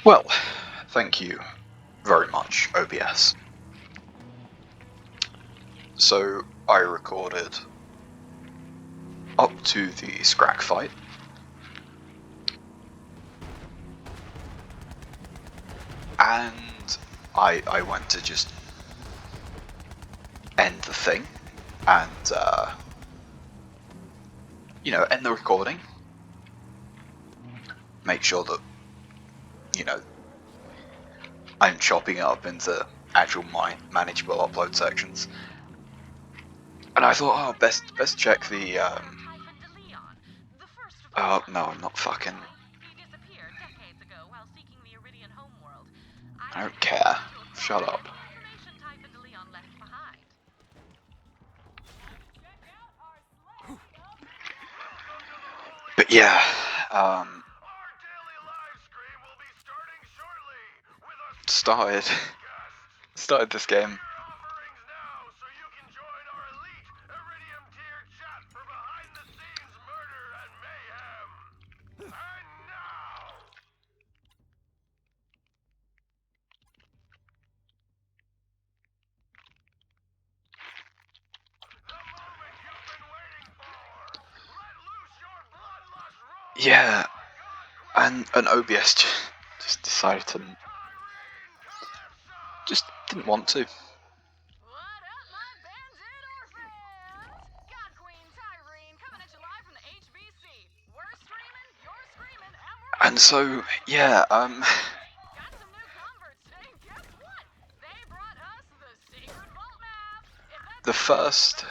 Well, thank you very much, OBS. So, I recorded up to the skrakk fight. And I went to just end the thing and, end the recording. Make sure that, I'm chopping it up into actual manageable upload sections. And I thought, oh, best check the, oh, no, I'm not fucking... I don't care. Shut up. But yeah, started this game. Yeah, and OBS just decided to... just didn't want to. And so, yeah, the first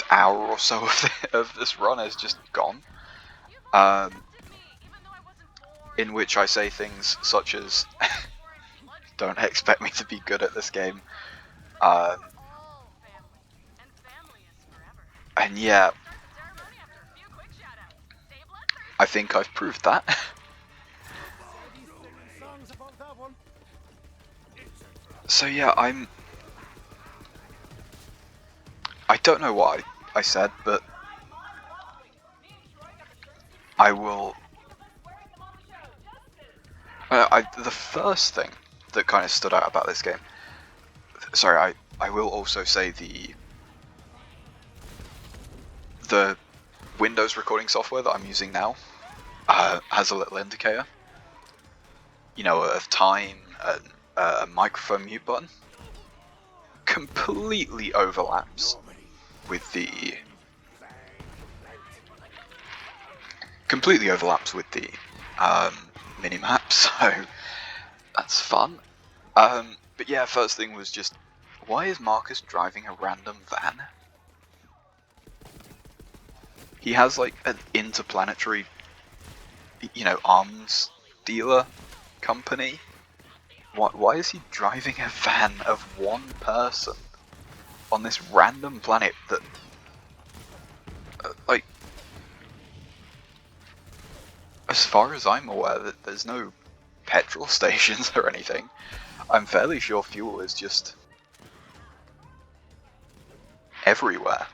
hour or so of this run is just gone. In which I say things such as, don't expect me to be good at this game. And yeah, I think I've proved that. So yeah, I don't know what I said, but I will... the first thing that kind of stood out about this game... Sorry, I will also say the Windows recording software that I'm using now has a little indicator, of time and a microphone mute button. Completely overlaps with the minimap, so that's fun. But yeah, first thing was just, why is Marcus driving a random van? He has like an interplanetary, arms dealer company. Why is he driving a van of one person on this random planet that, as far as I'm aware, that there's no petrol stations or anything. I'm fairly sure fuel is just everywhere.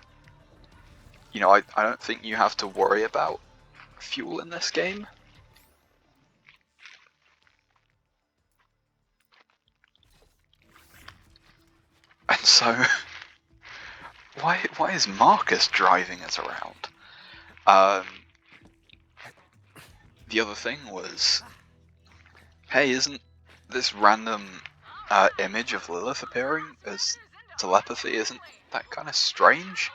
I don't think you have to worry about fuel in this game. And so, why is Marcus driving us around? The other thing was, hey, isn't this random image of Lilith appearing as telepathy, isn't that kind of strange?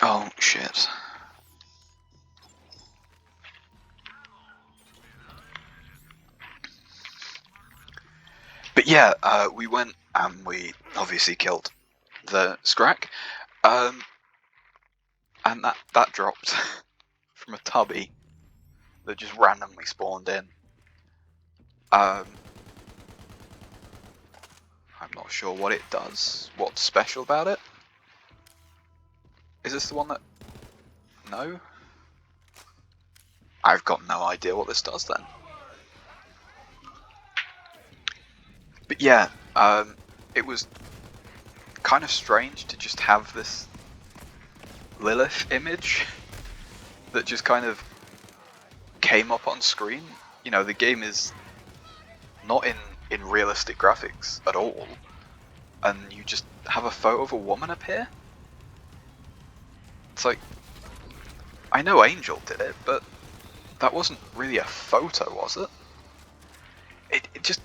Oh, shit. But yeah, we went and we obviously killed the skrakk, and that dropped from a tubby that just randomly spawned in. I'm not sure what it does. What's special about it? Is this the one that... No? I've got no idea what this does then. But yeah, it was kind of strange to just have this Lilith image that just kind of came up on screen. You know, the game is not in realistic graphics at all, and you just have a photo of a woman appear. It's like, I know Angel did it, but that wasn't really a photo, was it? It just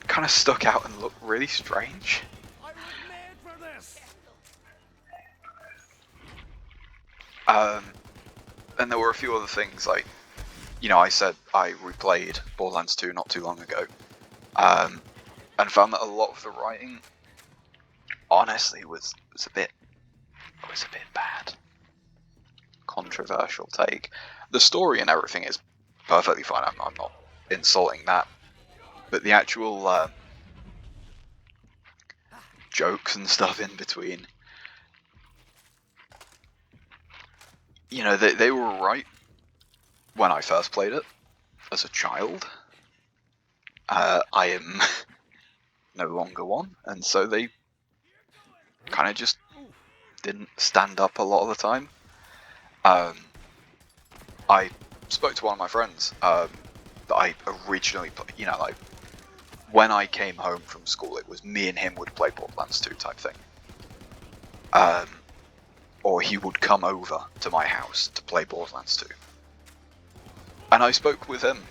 kind of stuck out and looked really strange. I was made for this. And there were a few other things, like, you know, I said I replayed Borderlands 2 not too long ago, and found that a lot of the writing, honestly, was a bit bad. Controversial take. The story and everything is perfectly fine. I'm not insulting that, but the actual jokes and stuff in between, you know, they were right when I first played it as a child. I am no longer one, and so they kind of just didn't stand up a lot of the time. I spoke to one of my friends that I originally played, you know, like, when I came home from school, it was me and him would play Borderlands 2 type thing. Or he would come over to my house to play Borderlands 2. And I spoke with him,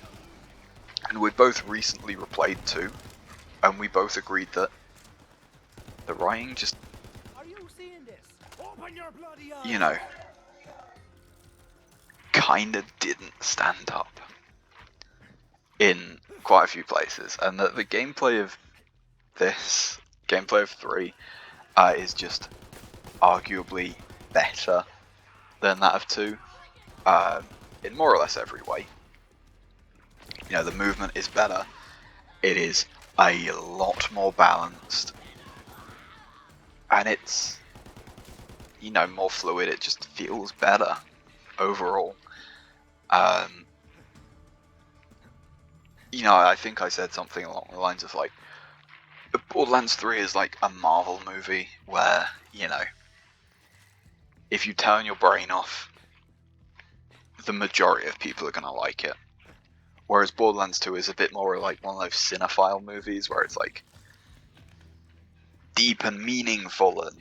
and we'd both recently replayed 2, and we both agreed that the writing just, Are you seeing this? Open your bloody eyes. you know, kind of didn't stand up in quite a few places, and that the gameplay of 3, is just arguably better than that of 2, in more or less every way. You know, the movement is better, it is a lot more balanced, and it's, you know, more fluid. It just feels better overall. You know, I think I said something along the lines of, like, Borderlands 3 is like a Marvel movie where, you know, if you turn your brain off, the majority of people are going to like it. Whereas Borderlands 2 is a bit more like one of those cinephile movies where it's like deep and meaningful, and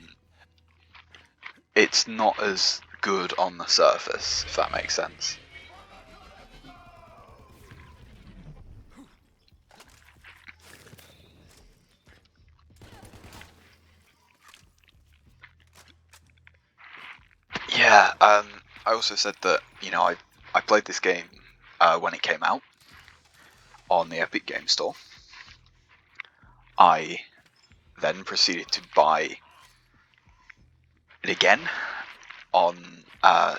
it's not as good on the surface, if that makes sense. Yeah, I also said that, you know, I played this game when it came out on the Epic Game Store. I then proceeded to buy it again on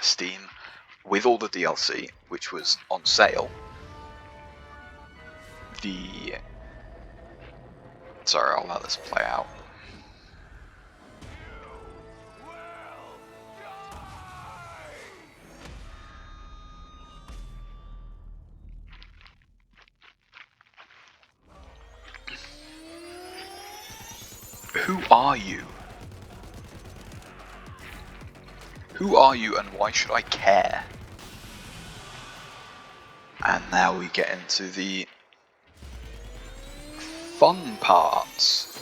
Steam with all the DLC, which was on sale. Sorry, I'll let this play out. Who are you? Who are you, and why should I care? And now we get into the fun parts.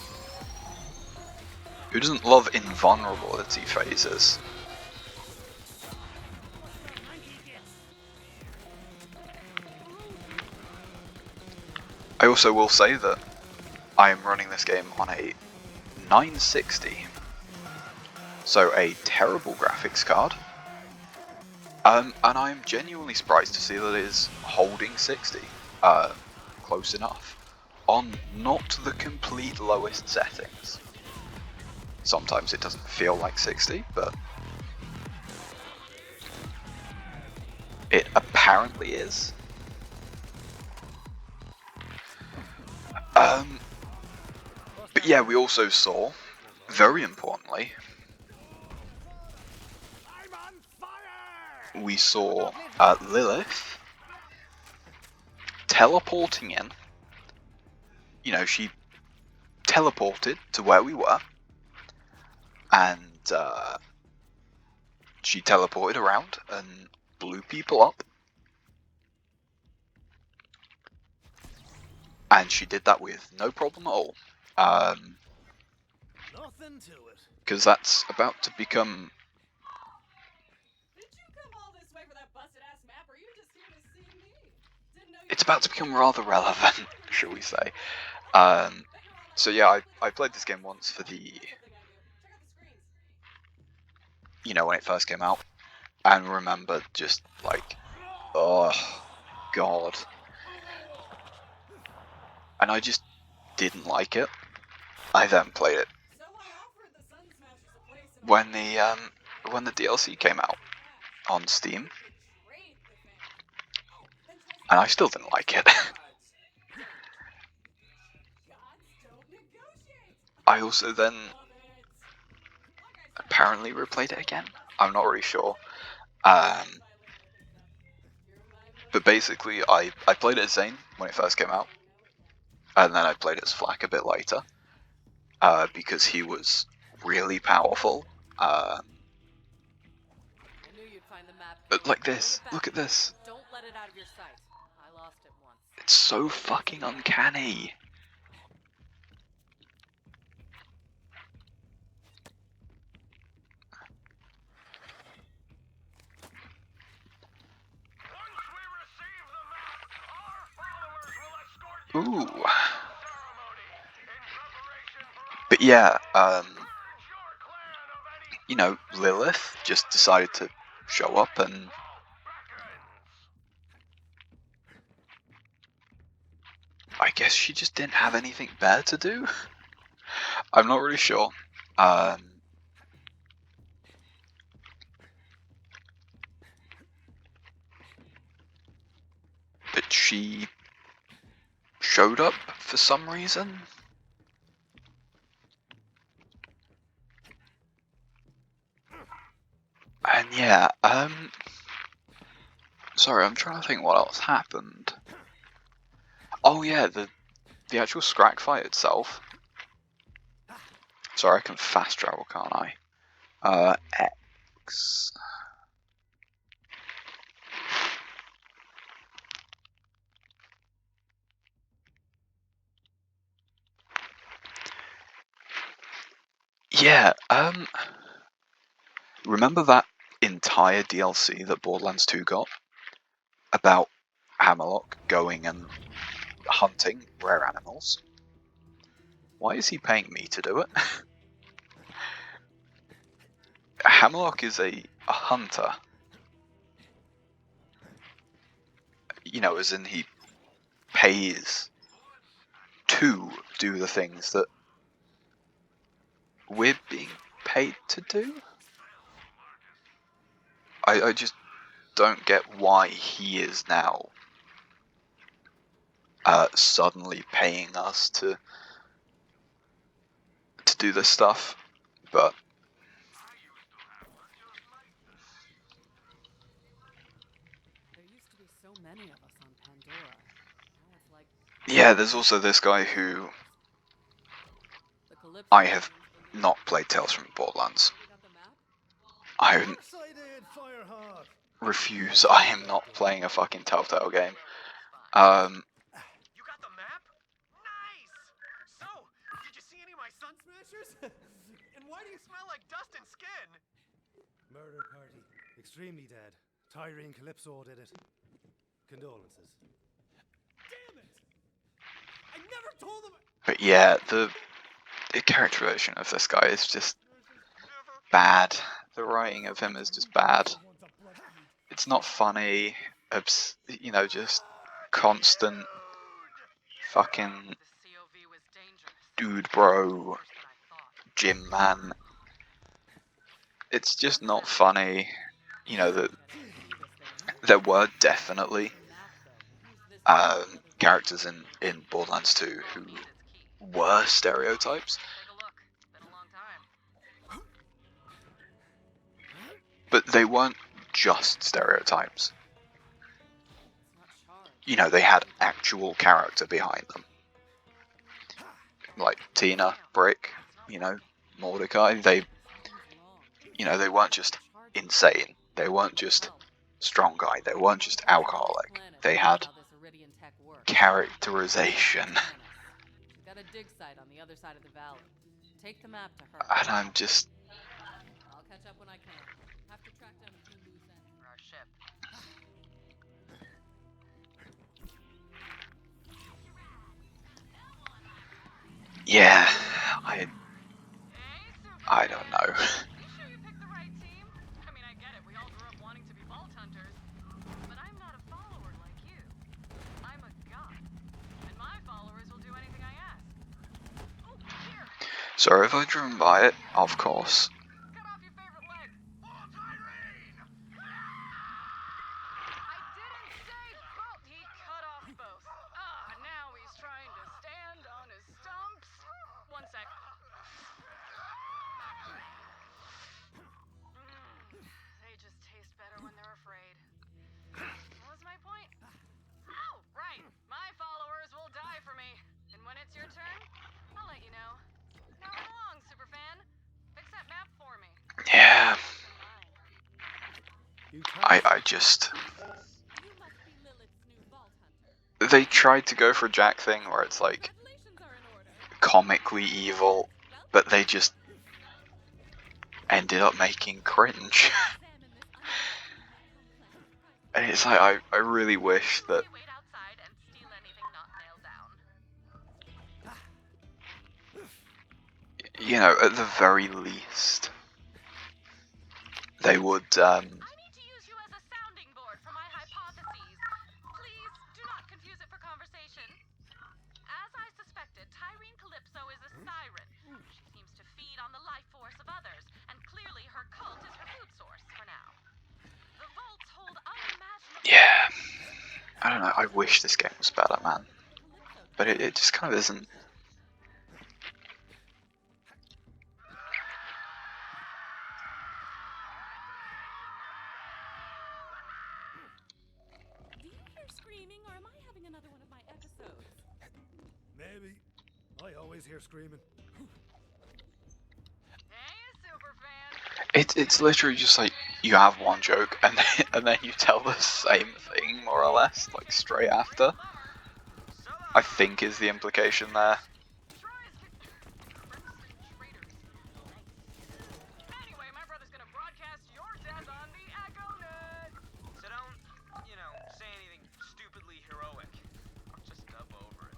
Who doesn't love invulnerability phases? I also will say that I am running this game on a 960, so a terrible graphics card, and I'm genuinely surprised to see that it is holding 60, close enough, on not the complete lowest settings. Sometimes it doesn't feel like 60, but it apparently is. But But yeah, we also saw, very importantly, I'm on fire! we saw Lilith teleporting in. You know, she teleported to where we were, and she teleported around and blew people up. And she did that with no problem at all. Nothing to it. Because that's about to become... Did you come all this way for that busted-ass map, or are you just here to see me? Didn't know you It's about to become rather relevant, shall we say. So yeah, I played this game once for the... You know, when it first came out. And remember just like... Oh, God. And I just didn't like it. I then played it when the DLC came out on Steam, and I still didn't like it. I also then apparently replayed it again. I'm not really sure. But basically, I played it as Zane when it first came out, and then I played it as Flak a bit later, because he was really powerful. But like this, look at this. Don't let it out of your sight. I lost it once. It's so fucking uncanny. Ooh. But yeah, you know, Lilith just decided to show up and... I guess she just didn't have anything better to do? I'm not really sure. But she showed up for some reason. And yeah, sorry, I'm trying to think what else happened. Oh yeah, the actual skrakk fight itself. Sorry, I can fast travel, can't I? X. Yeah, remember that entire DLC that Borderlands 2 got? About Hammerlock going and hunting rare animals? Why is he paying me to do it? Hammerlock is a hunter. You know, as in he pays to do the things that we're being paid to do? I just don't get why he is now suddenly paying us to do this stuff, but There used to be so many of us on Pandora. Now it's like yeah, there's also this guy who the Calypso I have Queens not played Tales from Borderlands. we got the map. I Of course I did, Firehawk. refuse. I am not playing a fucking Telltale game. You got the map? Nice! So, did you see any of my sun smashers? And why do you smell like dust and skin? Murder party. Extremely dead. Tyrene Calypso did it. Condolences. Damn it! I never told them. But yeah, the characterization of this guy is just bad. The writing of him is just bad. It's not funny. You know, just constant fucking dude bro, gym man. It's just not funny. You know, that there were definitely characters in Borderlands 2 who were stereotypes, Take a look. Been a long time. but they weren't just stereotypes. It's not charged. You know, they had actual character behind them. Like Tina, Brick, you know, Mordecai, they weren't just insane. They weren't just strong guy. They weren't just alcoholic. They had characterization. She's got a dig site on the other side of the valley. Take the map to her. And I'm just... I'll catch up when I can. Have to track down a few loose ends for our ship. Yeah, I don't know. You sure you picked the right team? I mean, I get it. We all grew up wanting to be vault hunters. But I'm not a follower like you. I'm a god. And my followers will do anything I ask. Oh, here. So if I driven by it, of course. Cut off your favorite leg. Oh, Tyrene! I didn't say both. He cut off both. Now he's trying to stand on his stumps. One sec. They just taste better when they're afraid. What was my point? Oh, right. My followers will die for me. And when it's your turn, I'll let you know. Now run along, superfan. Fix that map for me. Yeah, You I just... You must be Lilith's new vault hunter. They tried to go for a Jack thing where it's like Congratulations are in order. comically evil, but they just ended up making cringe. Examine this And it's like, I really wish that, wait outside and steal anything not nailed down. you know, at the very least, they would, I need to use you as a sounding board for my hypotheses. Please do not confuse it for conversation. As I suspected, Tyrene Calypso is a siren. She seems to feed on the life force of others, and clearly her cult is her food source for now. The vaults hold unimaginable... yeah, I don't know, I wish this game was better, man. But it just kind of isn't. Do you hear screaming, or am I having another one of my episodes? Maybe. I always hear screaming. Hey, superfan! It's literally just like, you have one joke, and then you tell the same thing, more or less, like straight after. I think is the implication there. Anyway, my brother's gonna broadcast your death on the EchoNet. So don't, say anything stupidly heroic. I'll just dub over it.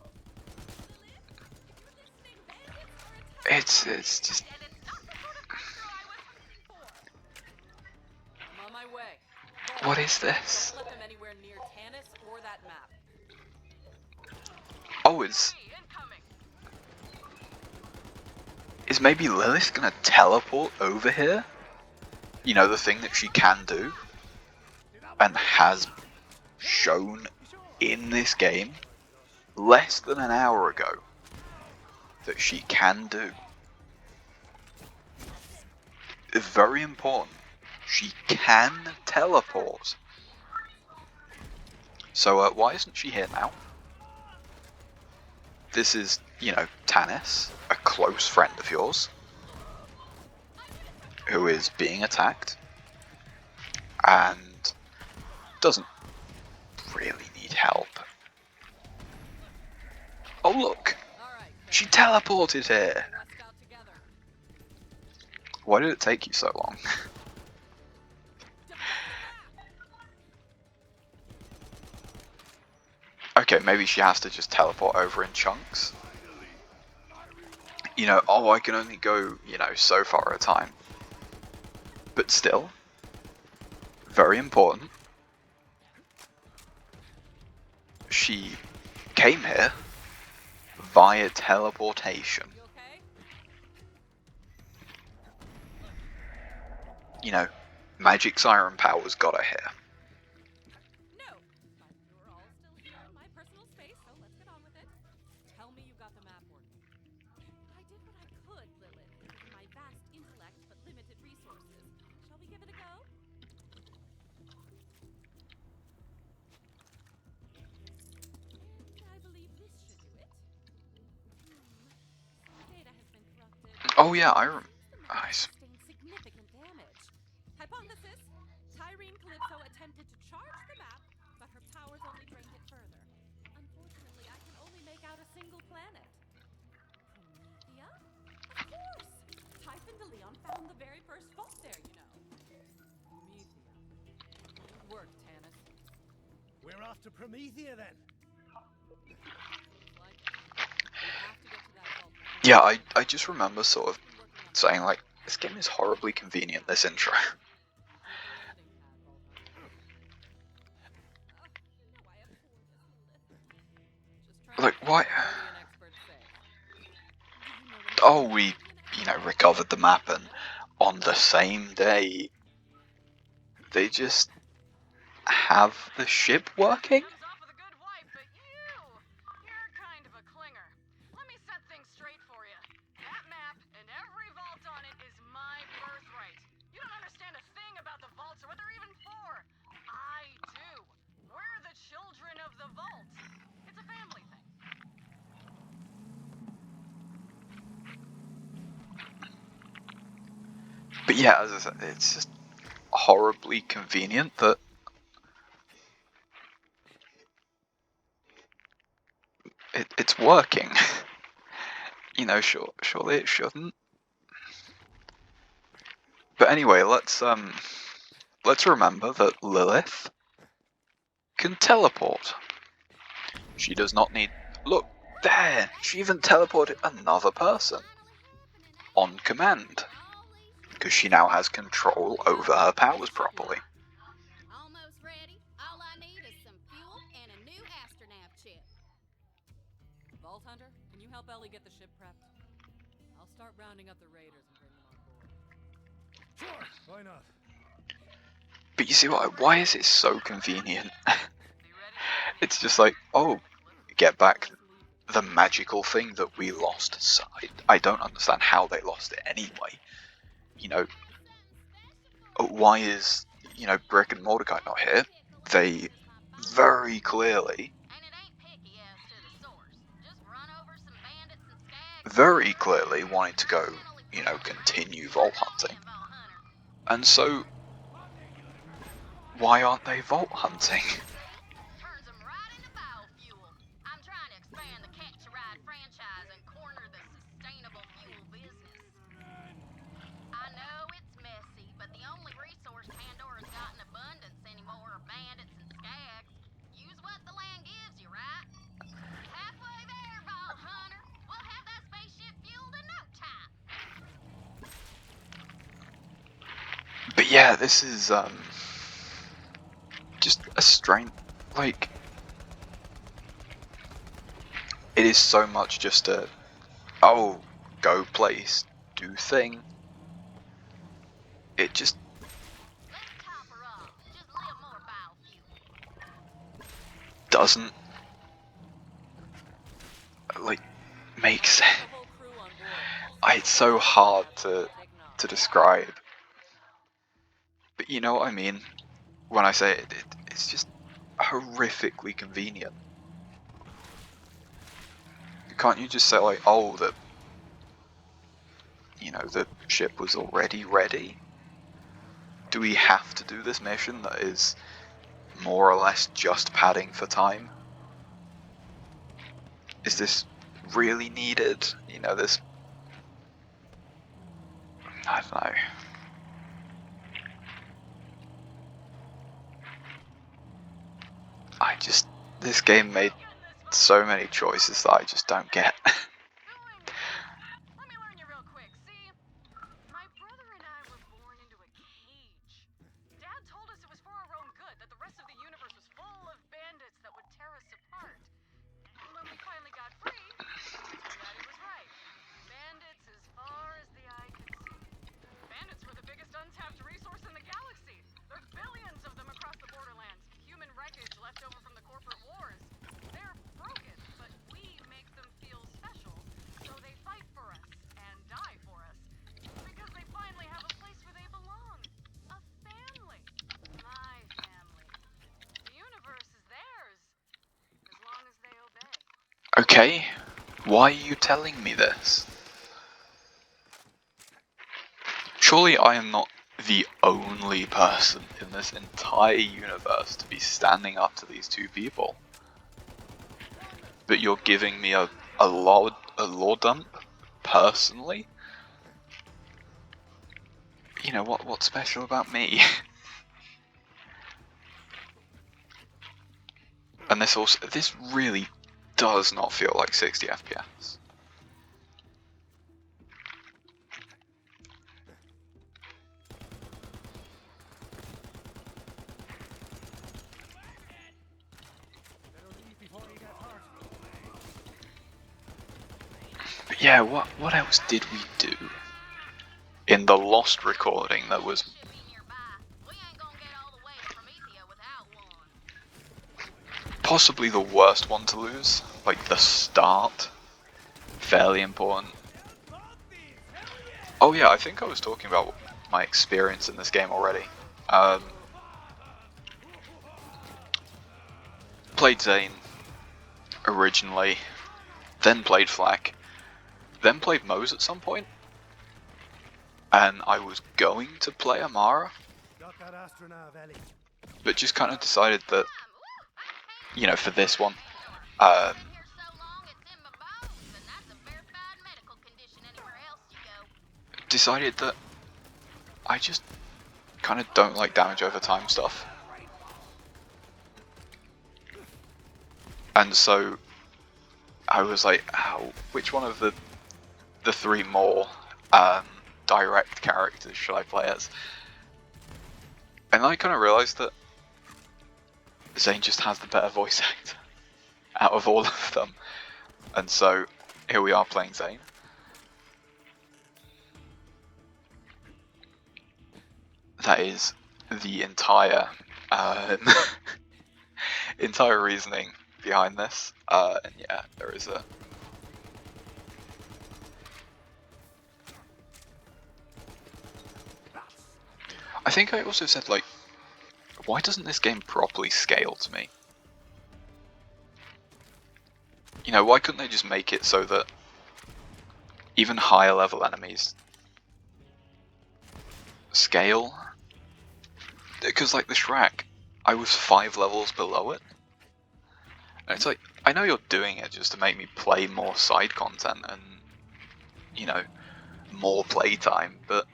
It's just, And it's not the sort of breakthrough I was hoping for. I'm on my way. what is this? Don't let them anywhere near Tanis or that map. Oh, is maybe Lilith gonna teleport over here? You know, the thing that she can do, and has shown in this game less than an hour ago that she can do. It's very important. She can teleport. So why isn't she here now? This is, Tanis, a close friend of yours, who is being attacked, and doesn't really need help. Oh look! She teleported here! Why did it take you so long? Okay, maybe she has to just teleport over in chunks. I can only go, so far at a time. But still, very important. She came here via teleportation. Magic siren powers got her here. No, but you're all still here in my personal space, so let's get on with it. Tell me you got the map working. Oh yeah, The I map s- sustained significant damage. Hypothesis: Tyrene Calypso attempted to charge the map, but her powers only drained it further. Unfortunately, I can only make out a single planet. Promethea? Of course! Typhon de Leon found the very first vault there, you know. Promethea. Good work, Tanis. We're off to Promethea then. Seems like it. We have to get to that vault before yeah, the I just remember sort of been working on saying like, this game is horribly convenient. This intro. take a landing pad, Vault Hunter. You know I abhor this Lilith. Just trying Like to keep why? our Guardian expert safe. Do you know anything Oh, about we Guardian expert? recovered the map, and on the same day they just have the ship working. Comes off with a good wipe, but you're kind of a clinger. Let me set things straight for you. That map and every vault on it is my birthright. You don't understand a thing about the vaults or what they're even for. I do. We're the children of the vault. It's a family thing. But yeah, as I said, it's just horribly convenient that it's working. Surely it shouldn't. But anyway, let's remember that Lilith can teleport. She does not need. Look there. She even teleported another person on command because she now has control over her powers properly. Almost ready. All I need is some fuel and a new astronav chip. Vault Hunter, can you help Ellie get the ship prepped? I'll start rounding up the raiders and bring them on board. Sure, why not? But you see what? Why is it so convenient? Be ready for It's just like, oh, get back the magical thing that we lost. So I don't understand how they lost it anyway. Why is Brick and Mordecai not here? They very clearly, And it ain't picky as to the source. Just run over some bandits and skags. very clearly wanted to go, continue vault hunting. And so, why aren't they vault hunting? Turns them right into biofuel. I'm trying to expand the Catch a Ride franchise and corner the sustainable fuel business. I know it's messy, but the only resource Pandora's got in abundance anymore are bandits and skags. Use what the land gives you, right? Halfway there, Vault Hunter. We'll have that spaceship fueled in no time. But yeah, this is just a strange, like, it is so much just a, oh, go place, do thing. It just Let's top her off. Just a little more biofuel. doesn't, like, make sense. the whole crew on board. It's so hard to describe. But you know what I mean when I say it's just horrifically convenient. Can't you just say like, oh, the ship was already ready? Do we have to do this mission that is more or less just padding for time? Is this really needed? This, I don't know. This game made so many choices that I just don't get. Let me learn you real quick. See, my brother and I were born into a cage. Dad told us it was for our own good, that the rest of the universe was full of bandits that would tear us apart. And when we finally got free, Daddy was right. Bandits as far as the eye could see. Bandits were the biggest untapped resource in the galaxy. There are billions of them across the borderlands. Human wreckage left over from the corporate wars. They're broken, but we make them feel special. So they fight for us and die for us. Because they finally have a place where they belong. A family. My family. The universe is theirs. As long as they obey. Okay, why are you telling me this? Surely I am not the only person in this entire universe to be standing up to these two people. But you're giving me a law dump personally? You know what's special about me? And this really does not feel like 60 FPS. But yeah, what else did we do in the lost recording that was Shipment nearby. We ain't gonna get all the way to Promethea without one. possibly the worst one to lose? Like the start? Fairly important. Oh yeah, I think I was talking about my experience in this game already. Played Zane originally, then played Flak, then played Mose at some point, and I was going to play Amara, but just kind of decided that, you know, for this one, Been here so long it's in my bones, and that's a verified medical condition anywhere else you go. decided that I just kind of don't like damage over time stuff. And so I was like, oh, which one of the three more direct characters should I play as? And I kind of realised that Zane just has the better voice actor out of all of them. And so here we are playing Zane. That is the entire entire reasoning behind this. And yeah, there is a I think I also said, like, why doesn't this game properly scale to me? You know, why couldn't they just make it so that even higher level enemies scale? Because, like, the Shrek, I was 5 levels below it. And it's like, I know you're doing it just to make me play more side content and, you know, more playtime, but,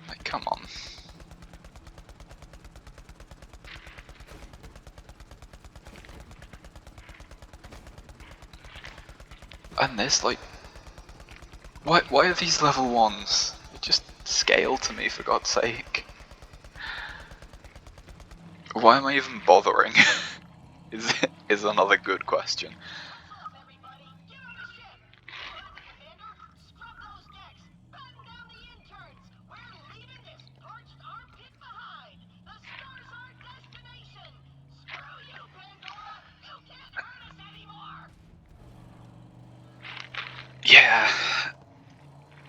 like, come on. And this, like, why are these level 1s? It just scale to me, for God's sake. Why am I even bothering? is another good question. What's up, everybody? Get on the ship! Alright, Commander, scrub those decks! Batten down the interns! We're leaving this parched armpit behind! The stars are our destination! Screw you, Pandora! You can't hurt us anymore! Yeah,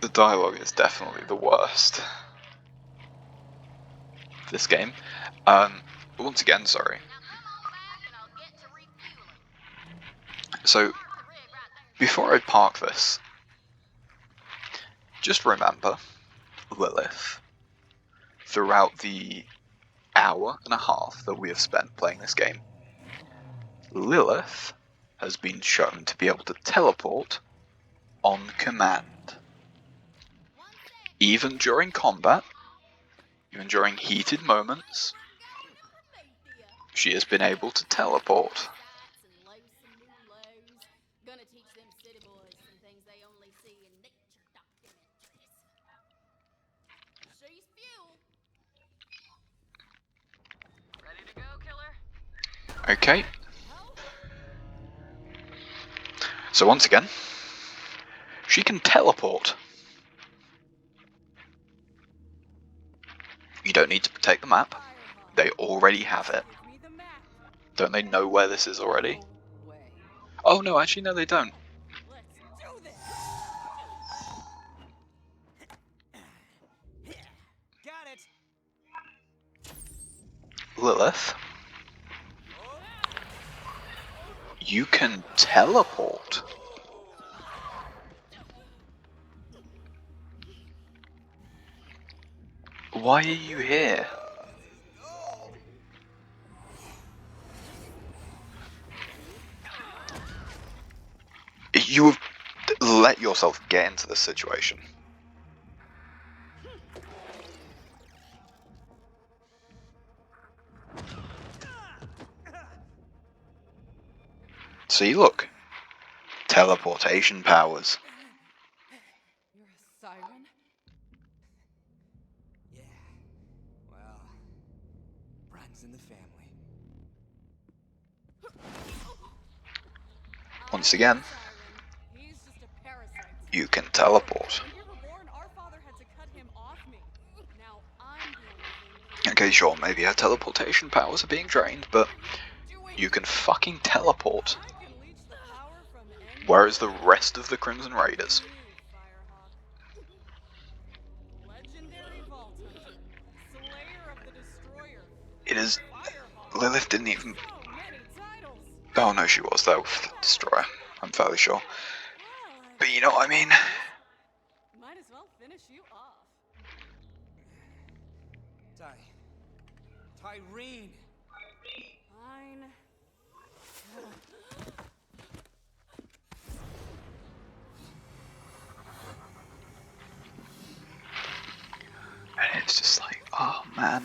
the dialogue is definitely the worst. This game. Once again, sorry. Now come on back and I'll get to refueling. So, Park the rig right there. before I park this, just remember, Lilith, throughout the hour and a half that we have spent playing this game, Lilith has been shown to be able to teleport on command. Even during combat, even during heated moments, she has been able to teleport. Gonna teach them city boys some things they only see in nature documentaries. She's fuel. Ready to go, killer? Okay. So once again, she can teleport. You don't need to protect the map. They already have it. Don't they know where this is already? Oh no, actually no they don't. Got it. Lilith, you can teleport. Why are you here? You have let yourself get into this situation. See, look. Teleportation powers. You're a siren? Yeah. Well, runs in the family. Once I'm again, not a siren. He's just a parasite. you can teleport. When you were born, our father had to cut him off me. Now I'm the only thing. Okay, sure, maybe her teleportation powers are being drained, but you can fucking teleport. I can leech the power from any Whereas the rest of the Crimson Raiders. you, Firehawk. Legendary Vault Hunter. Slayer of the Destroyer. It is. Firehawk. Lilith didn't even. So many titles. Oh no, she was though. Destroyer. I'm fairly sure. Well, But you know what I mean? might as well finish you off. Tyreen. Fine. And it's just like, oh man.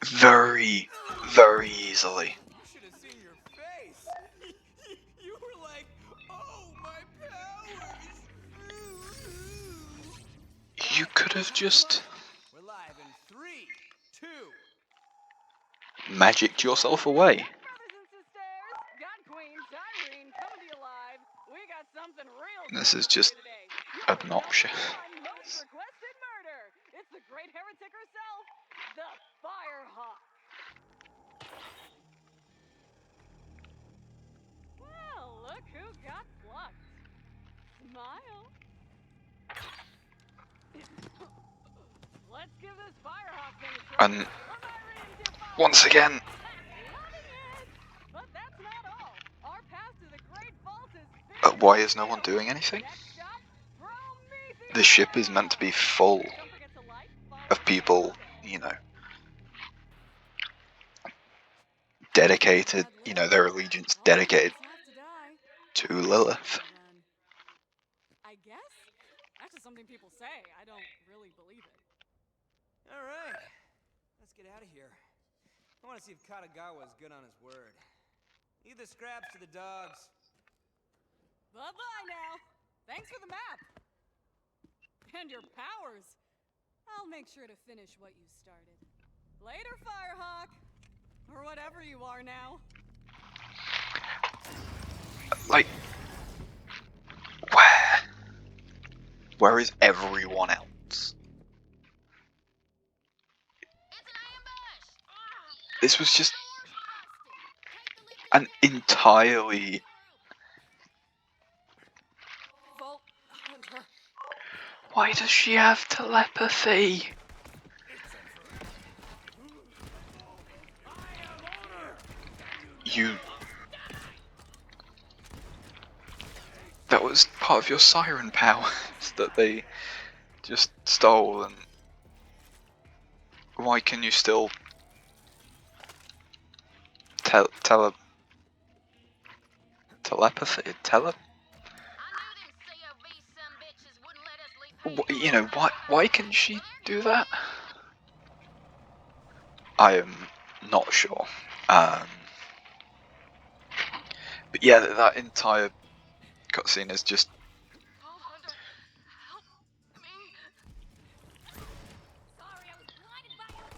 Very, very easily. You should have seen your face. You were like, oh, my powers. You could have just We're live in 3, 2. magicked yourself away. Brothers and sisters, God Queen Tyreen coming to you live. We got something real This is cool just for you today. obnoxious. One most requested murder. It's the great heretic herself, the Firehawk. Well, look who got plucked. Smile. Let's give this Firehawk thing a try. And once again, Loving it! But that's not all. Our path to the Great Vault is why is no one doing anything? Next stop, Prometheus! The ship is meant to be full Don't forget to like, follow, of people, and you know, dedicated, you know, their allegiance dedicated have to die. to Lilith. Run. I guess? That's just something people say. I don't really believe it. All right. Let's get out of here. I want to see if Katagawa is good on his word. Leave the scraps to the dogs. Bye-bye now. Thanks for the map. And your powers. I'll make sure to finish what you started. Later, Firehawk. Or whatever you are now. Like, where? Where is everyone else? It's an ambush. This was just Take the an entirely. Vault Hunter. Why does she have telepathy? You. That was part of your siren powers that they just stole, and why can you still telepathy? I knew them COV some bitches wouldn't let us leave. You know, why can she do that? I am not sure. But yeah, that entire cutscene is just. Vault Hunter, help me. Sorry, I was blinded by your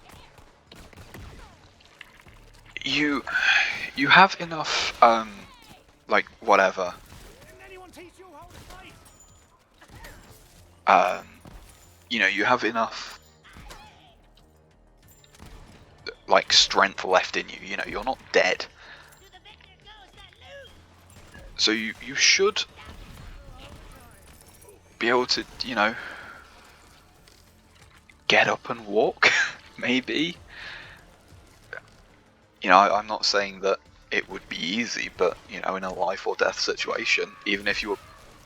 hair. You have enough, like, whatever, Didn't anyone teach you how to fight? you know, you have enough, like, strength left in you, you know, you're not dead. So you should be able to, you know, get up and walk, maybe. You know, I'm not saying that it would be easy, but, you know, in a life or death situation, even if you were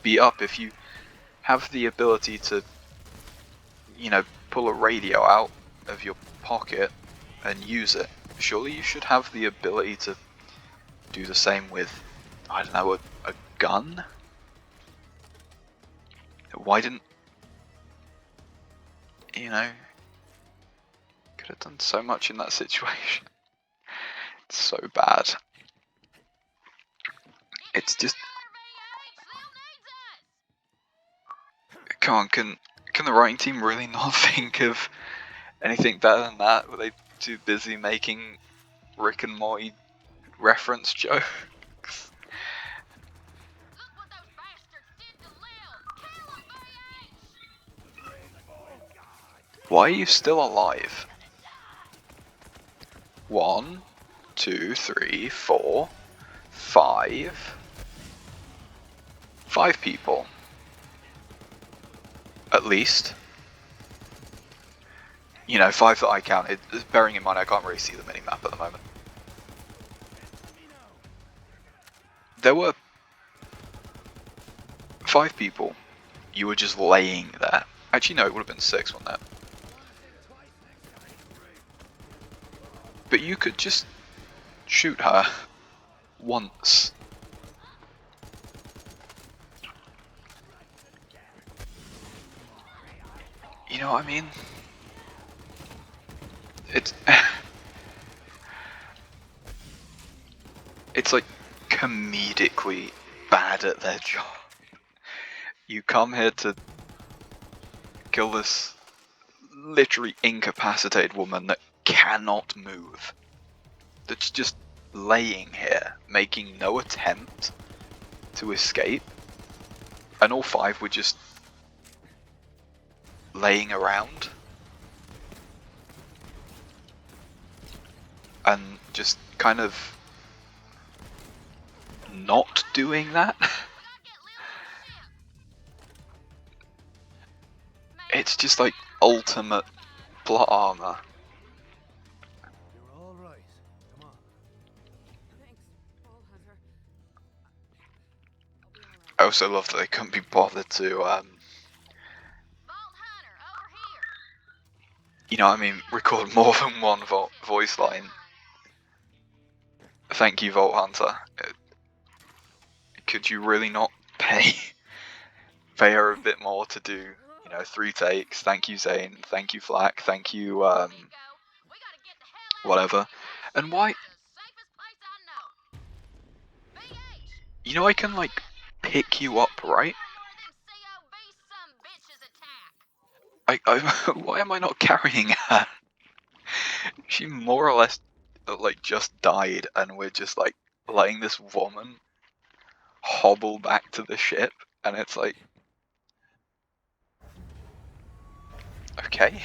beat up, if you have the ability to you know, pull a radio out of your pocket and use it. Surely you should have the ability to do the same with, I don't know, a gun? Why didn't, you know, could have done so much in that situation. It's so bad. It's just, come on, can the writing team really not think of anything better than that? Were they too busy making Rick and Morty reference jokes? Look what those bastards did to Lil! Kill him, BH! Why are you still alive? 1, 2, 3, 4, 5. 5 people. At least. You know, 5 that I counted, bearing in mind I can't really see the minimap at the moment. There were 5 people. You were just laying there. Actually, no, it would have been 6, wouldn't it? But you could just shoot her once. You know what I mean? It's it's like comedically bad at their job. You come here to kill this literally incapacitated woman that cannot move. That's just laying here, making no attempt to escape. And all 5 were just laying around. And just kind of not doing that. It's just like ultimate plot armor. You're all right. Come on. Thanks, Ball Hunter. I'll be alright. I also love that they couldn't be bothered to, Vault Hunter, over here! you know what I mean, record more than one voice line. Thank you, Vault Hunter. Could you really not pay her a bit more to do, you know, 3 takes? Thank you, Zane. Thank you, Flack. Thank you, We gotta get the hell out whatever. of here. And why, This is the safest place I know. BH! you know, I can, like, pick you up, right? Why am I not carrying her? She more or less, like, just died, and we're just, like, letting this woman hobble back to the ship, and it's like, okay.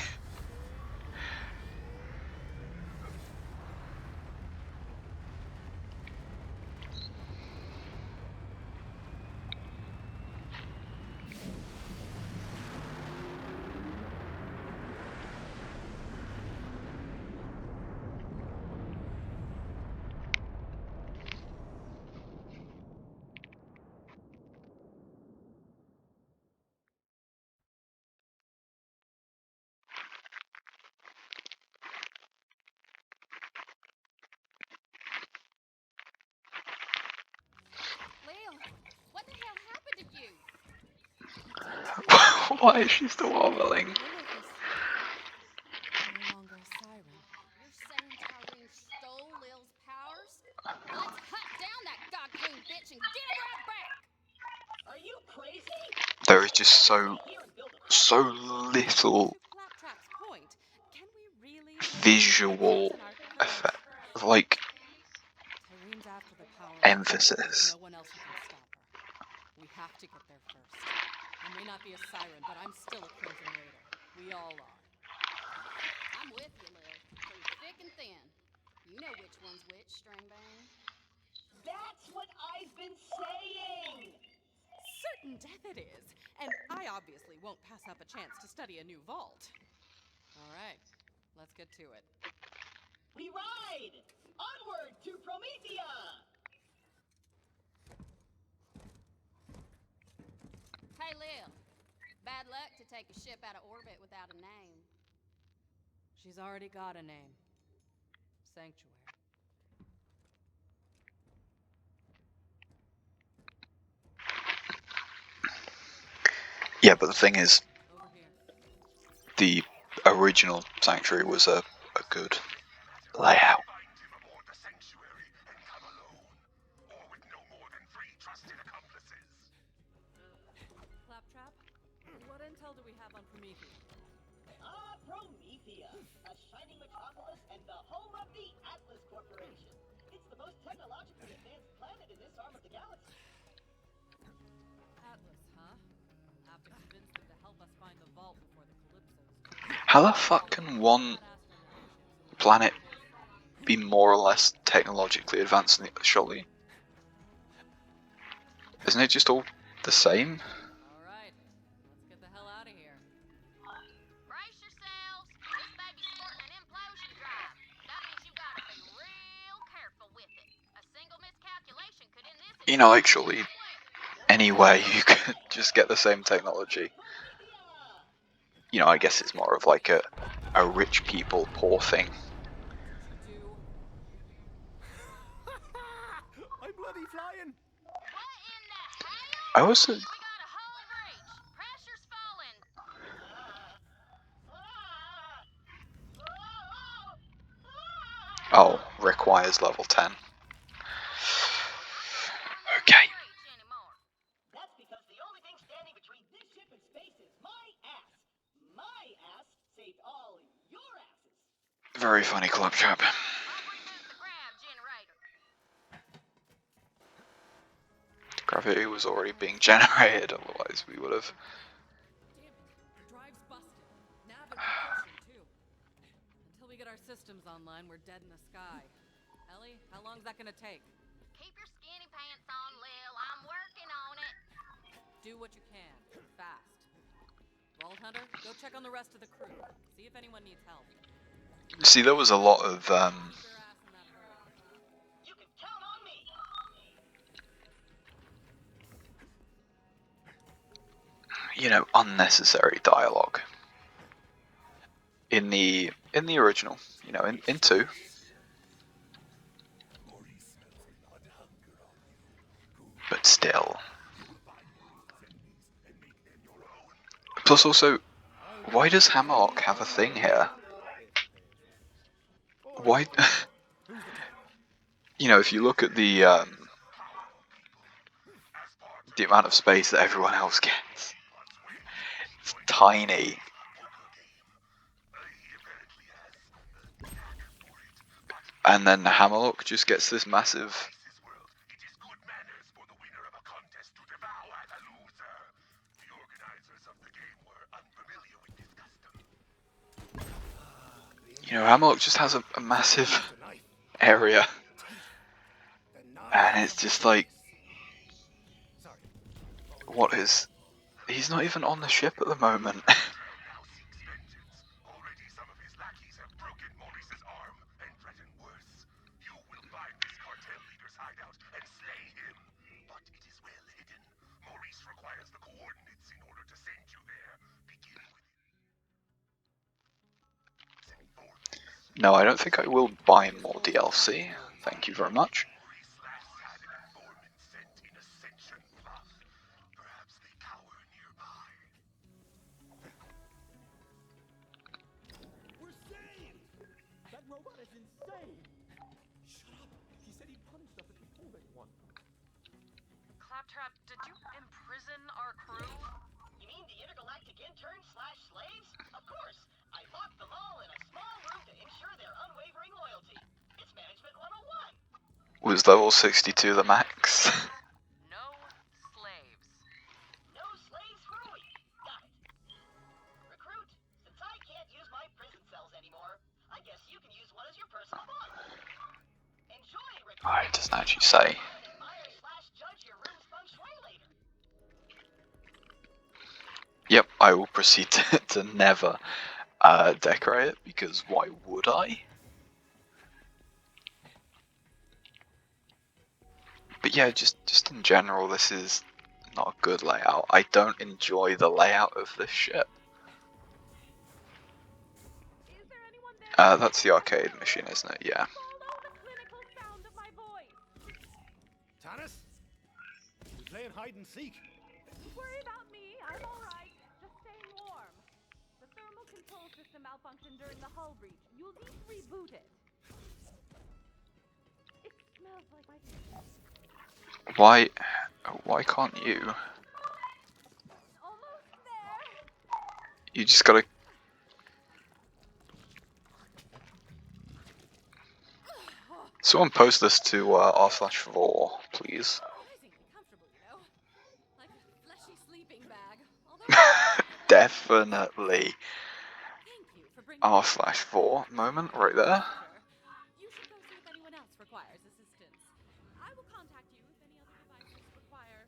Lil, what the hell happened to you? Why is she still wobbling? Lilith is no longer a siren. You're saying Tyrene stole Lil's powers? Let's hunt down that goddamn bitch and get him right back! Are you crazy? There is just so little To Claptrap's point, can we really visual in our current effect, like Tyrene's after the power. emphasis. No one else who can stop her. We have to get there first. I may not be a siren, but I'm still a Crimson Raider. We all are. I'm with you, Lil. Through thick and thin. You know which one's which, Stringbang. That's what I've been saying! Certain death it is, and I obviously won't pass up a chance to study a new vault. All right, let's get to it. We ride! Onward to Promethea! Hey, Lil. Bad bad luck to take a ship out of orbit without a name. She's already got a name. Sanctuary. Yeah, but the thing is, Over here. the original Sanctuary was a good layout. Find him aboard the sanctuary and come alone, or with no more than 3 trusted accomplices. Claptrap, what intel do we have on Promethea? Promethea, a shining metropolis and the home of the Atlas Corporation. It's the most technologically advanced planet in this arm of the galaxy. Atlas, huh? Have to convince them to help us find the vault before the Calypsos. How the fuck can one planet be more or less technologically advanced than the other? Surely, isn't it just all the same? Alright, let's get the hell out of here. Brace yourselves. This baby's sporting an implosion drive. That means you gotta be real careful with it. A single miscalculation could end this. You know, like, surely any way you could just get the same technology. You know, I guess it's more of like a rich people poor thing. I'm bloody flying. What in the hell? I also, We got a hull breach. Pressure's falling. oh, requires level 10. Okay. Breach anymore. That's because the only thing standing between this ship and space is my ass. My ass saved all your asses. Very funny, Claptrap. I'll reboot the grav generator. Gravity was already being generated, otherwise we would have. Damn it, the drive's busted. Nav and propulsion, too. Until we get our systems online, we're dead in the sky. Ellie, how long's that gonna take? Keep your skinny pants on, Lil. I'm working on it. Do what you can. Fast. Vault Hunter, go check on the rest of the crew. See if anyone needs help. See, there was a lot of Keep your ass in that hole. You can count on me. you know, unnecessary dialogue in the original. You know, in 2. But still. Plus also, why does Hammock have a thing here? Why? You know, if you look at the amount of space that everyone else gets, it's tiny. And then Hammerlock just gets this massive. You know, Hammerlock just has a massive area. And it's just like, what is... He's not even on the ship at the moment. No, I don't think I will buy more DLC. Thank you very much. We're saved! That robot is insane! Shut up! He said he punished us if we fooled anyone. Claptrap, did you imprison our crew? You mean the intergalactic interns/slaves? Of course. I locked them all in a small room to ensure their unwavering loyalty. It's Management 101. Was level 62 the max? No slaves. No slaves for a week. Got it. Recruit, since I can't use my prison cells anymore, I guess you can use one as your personal bunk. Enjoy, recruit. Oh, it doesn't actually say. Admire/judge your room's feng shui later. Yep, I will proceed to never decorate it, because why would I? But yeah, just in general, this is not a good layout. I don't enjoy the layout of this ship. Is there anyone there? That's the arcade machine, isn't it? Yeah. Follow the clinical sound of my voice. Tannis? We playing hide and seek. Don't worry about me. I'm all right. Just staying warm. The thermal control system malfunctioned during the hull breach. You'll need to reboot it. It smells like my... Why can't you? Almost there. You just gotta... Someone post this to r/4, please. Surprisingly comfortable, you know. Like a fleshy sleeping bag. Although Definitely thank you for bringing r/4 moment right there. You should go see if anyone else requires assistance. I will contact you if any other devices require.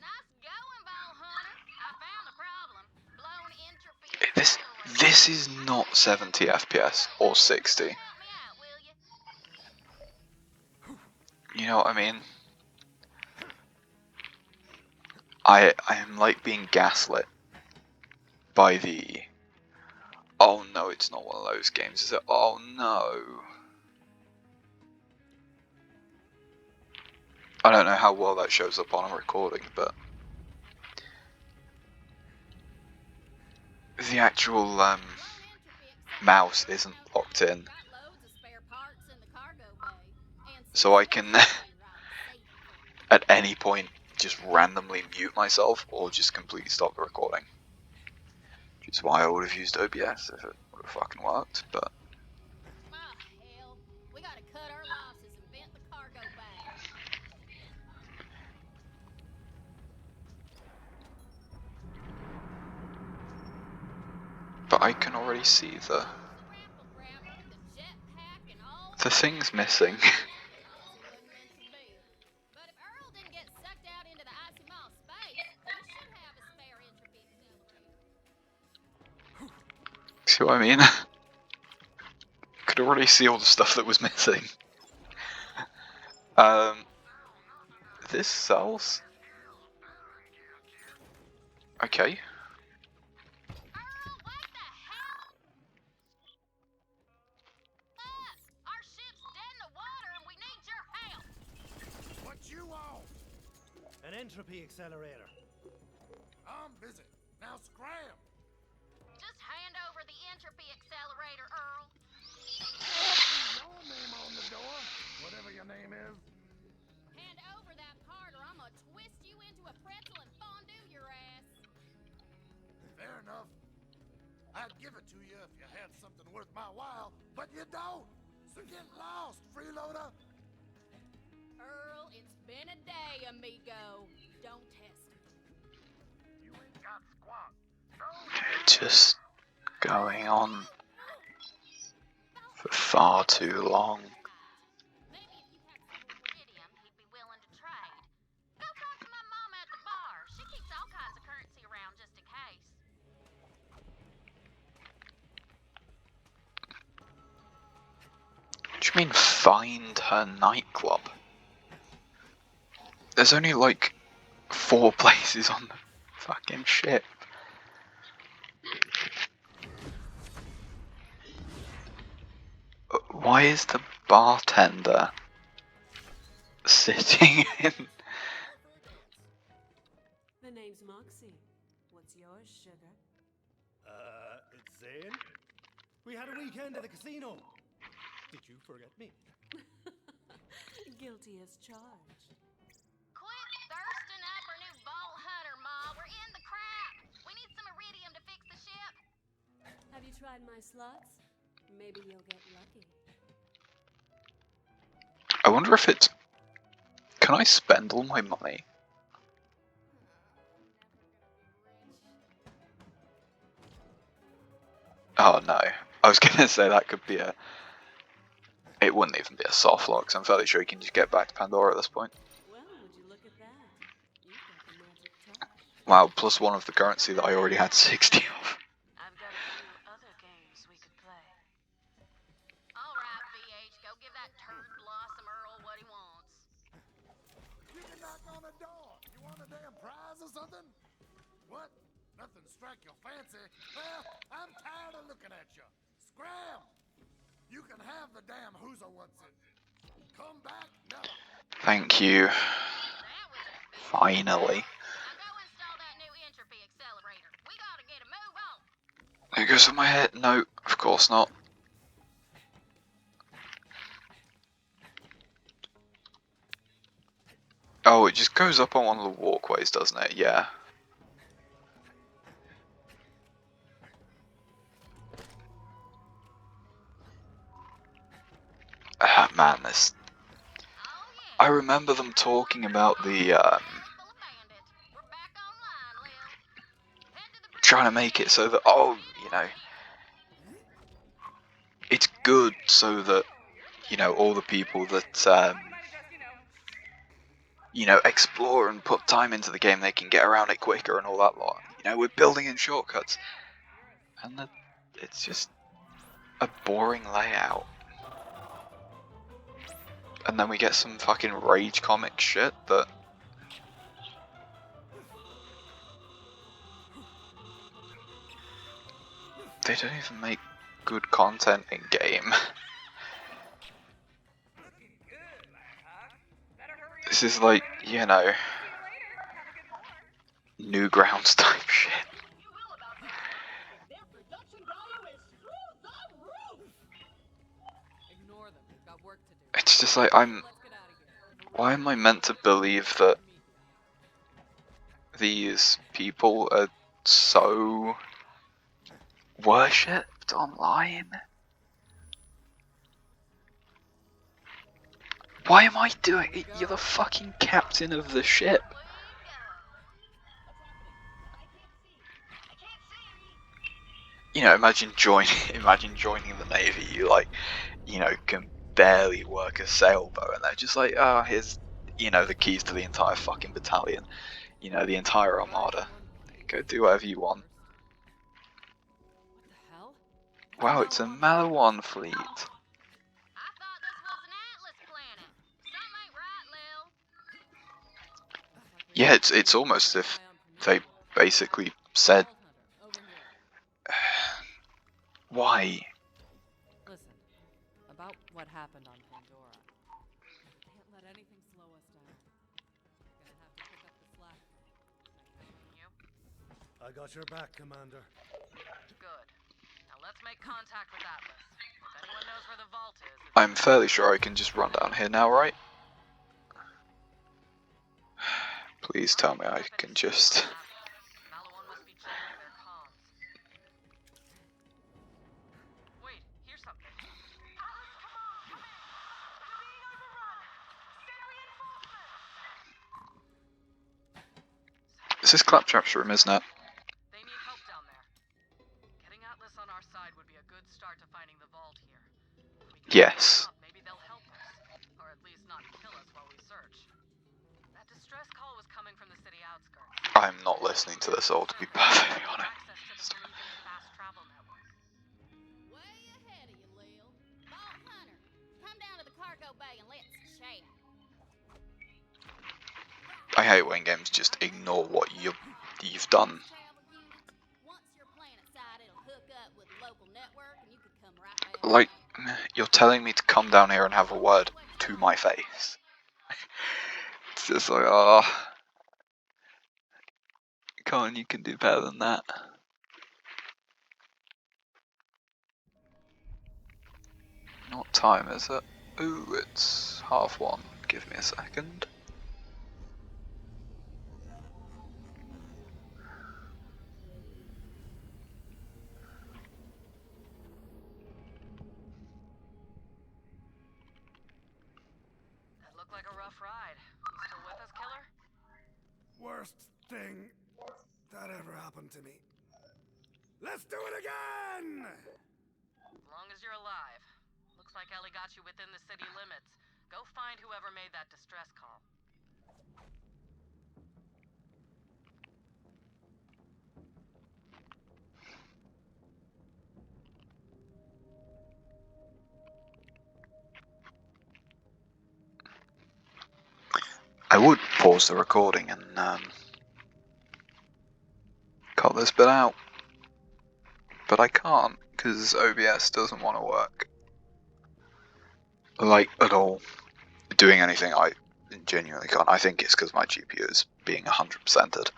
Nice going, ball hunter. I found the problem. Blown entropy. This is not 70 FPS or 60. Help me out, will you? You know what I mean? I am like being gaslit by the... Oh no, it's not one of those games, is it? Oh no. I don't know how well that shows up on a recording, but... The actual mouse isn't locked in. Got loads of spare parts in the cargo bay. And So I can, at any point, just randomly mute myself or just completely stop the recording. Which is why I would have used OBS if it would have fucking worked, but... Oh, hell. We gotta cut our losses and vent the cargo bay. But I can already see the Grapple grabber, the jetpack, and all thing's missing. It wasn't meant to be. But if Earl didn't get sucked out into the icy mall space, he should have a spare entropy accelerator. See what I mean? Could already see all the stuff that was missing. This sells? Okay. Earl, what the hell? Look, our ship's dead in the water and we need your help. What you want? An entropy accelerator. I'm busy. Now scram. Just hand over the entropy accelerator, Earl. Your name on the door, whatever your name is. Hand over that part or I'm gonna twist you into a pretzel and fondue your ass. Fair enough. I'd give it to you if you had something worth my while, but you don't. So get lost, freeloader. Earl, it's been a day, amigo. Don't test me. You ain't got squat. Just going on for far too long. Maybe if you had some more iridium, he'd be willing to trade. Go talk to my mom at the bar. She keeps all kinds of currency around just in case. What do you mean find her nightclub? There's only like 4 places on the fucking ship. Why is the bartender sitting in? The name's Moxie. What's yours, sugar? It's Zane. We had a weekend at the casino. Did you forget me? Guilty as charged. Quit thirsting up our new ball hunter, Ma. We're in the crap. We need some iridium to fix the ship. Have you tried my slots? Maybe you'll get lucky. I wonder if it's... Can I spend all my money? Oh no. I was gonna say that could be a... It wouldn't even be a soft lock, so I'm fairly sure you can just get back to Pandora at this point. Well, would you look at that? You've got the magic touch. Wow, +1 of the currency that I already had 60 of. I've got a few other games we could play. All right, BH, go give that turd blossom Earl what he wants. You can the door. You want a damn prize or something? What? Nothing strike your fancy? Well, I'm tired of looking at you. Scram! You can have the damn who's what's it. Come back, never. Thank you. That was efficient. Finally. Now go install that new entropy accelerator. We gotta get a move on. It goes on my head. No, of course not. Oh, it just goes up on one of the walkways, doesn't it? Yeah. Ah, man, this. Oh yeah. I remember them talking about the Full of bandits. We're back online, Lil. Head to the trying to make it so that it's good so that all the people that explore and put time into the game, they can get around it quicker and all that lot. We're building in shortcuts, and it's just a boring layout. And then we get some fucking rage comic shit that they don't even make good content in game. This is like, Newgrounds type shit. You will about that. Their production value is through the roof. Ignore them. We've got work to do. It's just like, Let's get out of here. why am I meant to believe that these people are so worshipped online? Why am I doing it? You're the fucking captain of the ship. we go. Imagine joining the Navy. You can barely work a sailboat, and they're just like, oh, here's the keys to the entire fucking battalion, the entire armada. Go do whatever you want. What the hell? Wow, it's a Malawan fleet. I thought this was an Atlas planet. Something ain't right, Lil. Yeah, it's almost as if they basically said, why? Listen, about what happened on Pandora. Can't let anything slow us down. Gonna have to pick up the slack. You? I got your back, Commander. Good. Now let's make contact with Atlas. If anyone knows where the vault is, I'm fairly sure I can just run down here now, right? Please tell me I can just... Malawan must be jamming their comms. Wait, here's something. Atlas, come on, come in. We're being overrun. Send reinforcements. This is Claptrap's room, isn't it? They need help down there. Getting Atlas on our side would be a good start to finding the vault here. If we can Yes. up, maybe they'll help us, or at least not kill us while we search. That distress call was coming from the city outskirts. I'm not listening to this all, to be perfectly honest. Access to the Prometheus fast travel network. Way ahead of you, Lil. Vault Hunter, come down to the cargo bay and let's chat. I hate when games just ignore what you've done. Travel units. Once your planet side, it'll hook up with the local network and you could come right back. Like, you're telling me to come down here and have a word to my face. It's just like, oh, come on, you can do better than that. What time is it? Ooh, it's 1:30. Give me a second. That looked like a rough ride. You still with us, killer? Worst thing that ever happened to me. Let's do it again! As long as you're alive. Looks like Ellie got you within the city limits. Go find whoever made that distress call. I would pause the recording and cut this bit out, but I can't because OBS doesn't want to work. Like, at all. Doing anything I genuinely can't. I think it's because my GPU is being 100%ed.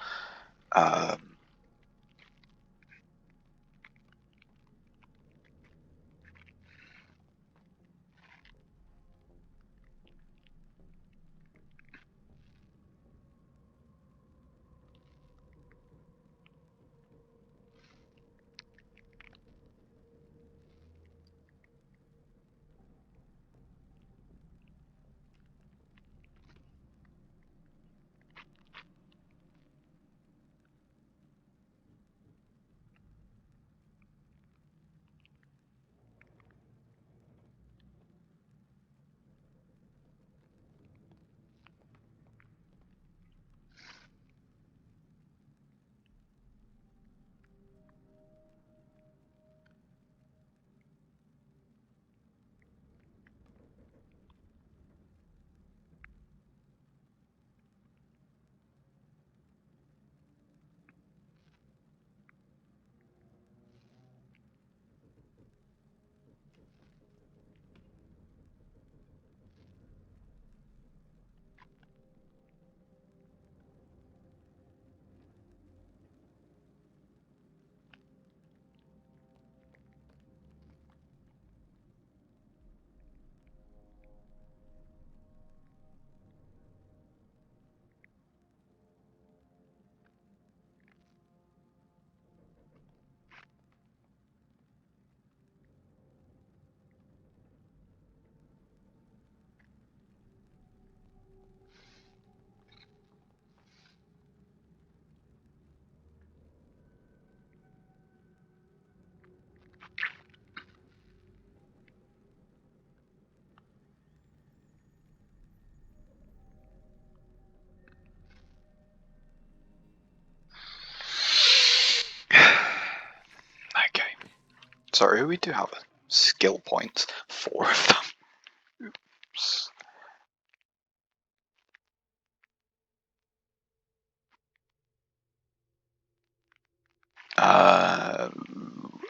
Okay. Sorry, we do have a skill points. 4 of them. Oops.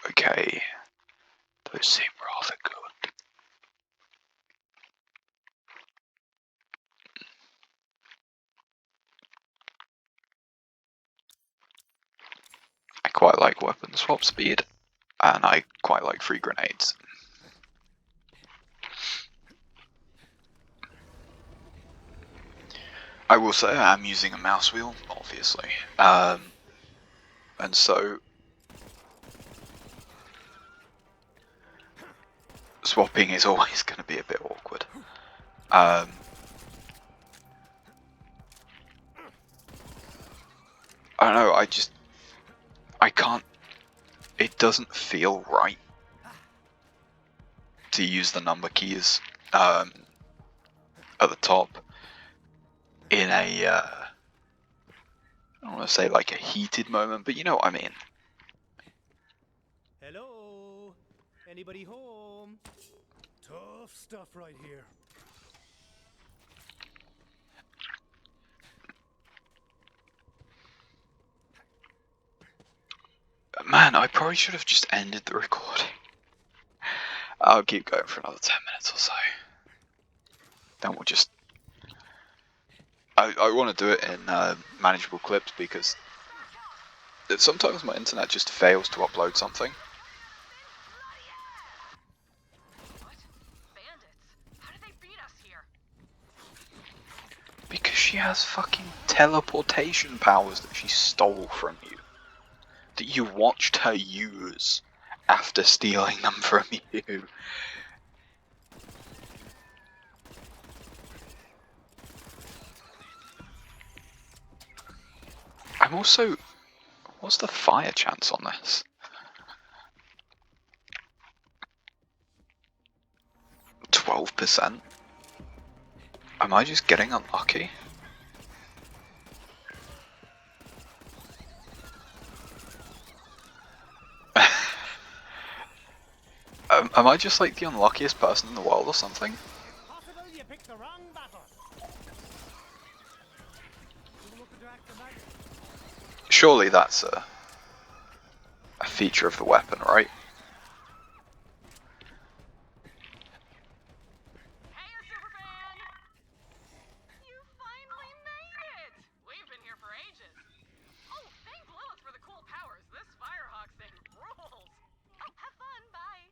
Okay. Those seem rather good. I quite like weapon swap speed, and I quite like free grenades. I will say I'm using a mouse wheel, obviously, and so swapping is always going to be a bit awkward. I don't know, I can't, it doesn't feel right to use the number keys at the top in a, I don't want to say like a heated moment, but you know what I mean. Hello? Anybody home? Tough stuff right here. Man, I probably should have just ended the recording. I'll keep going for another 10 minutes or so. Then we'll just... I want to do it in manageable clips because sometimes my internet just fails to upload something. What? Bandits? How did they beat us here? Because she has fucking teleportation powers that she stole from you. That you watched her use after stealing them from you. I'm also... What's the fire chance on this? 12%? Am I just getting unlucky? Am I just like the unluckiest person in the world or something? Possible you picked the wrong battle. Surely that's a feature of the weapon, right? Hey, Superfan! You finally made it! We've been here for ages. Oh, thank Lilith for the cool powers. This Firehawk thing rules. Oh, have fun. Bye.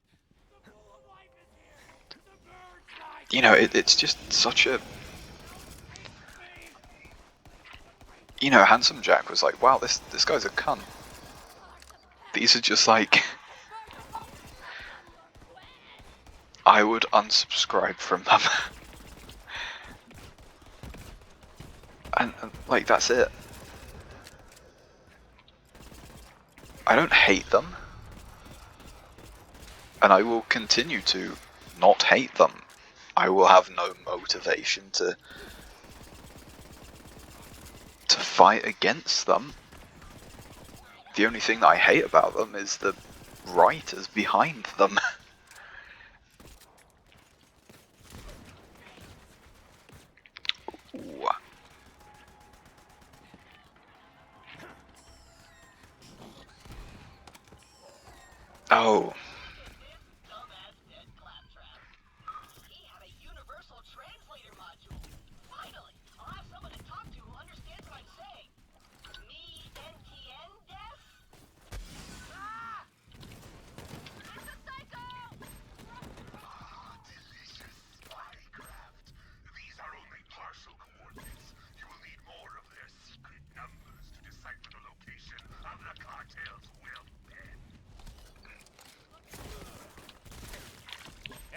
You know, it's just such a... You know, Handsome Jack was like, wow, this guy's a cunt. These are just like... I would unsubscribe from them. and like, that's it. I don't hate them. And I will continue to not hate them. I will have no motivation to fight against them. The only thing that I hate about them is the writers behind them. Ooh. Oh. Dumbass dead claptrap. He had a universal translator module. Finally, I'll have someone to talk to who understands what I'm saying. Me NTN des? Ah! It's a psycho! Delicious spycraft. These are only partial coordinates. You will need more of their secret numbers to decipher the location of the cartel's will pen.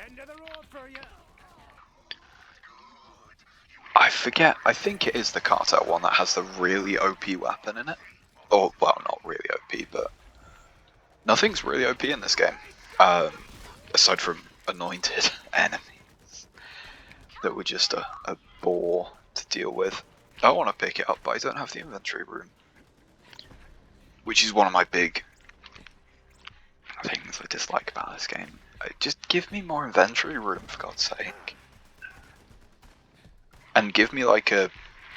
End of the road for you. I forget, I think it is the Cartel one that has the really OP weapon in it. Or, well, not really OP, but... Nothing's really OP in this game. Aside from anointed enemies. That were just a bore to deal with. I want to pick it up, but I don't have the inventory room. Which is one of my big things I dislike about this game. Just give me more inventory room, for God's sake. And give me like a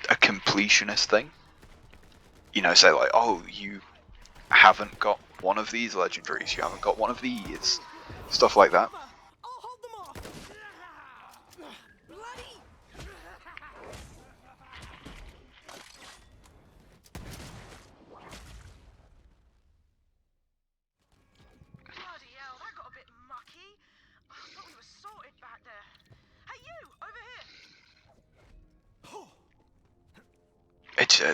completionist thing. You know, say like, oh, you haven't got one of these legendaries, you haven't got one of these. Stuff like that. I'll hold them off. Bloody! Bloody hell, that got a bit mucky. I thought we were sorted back there. Hey, you! Over here!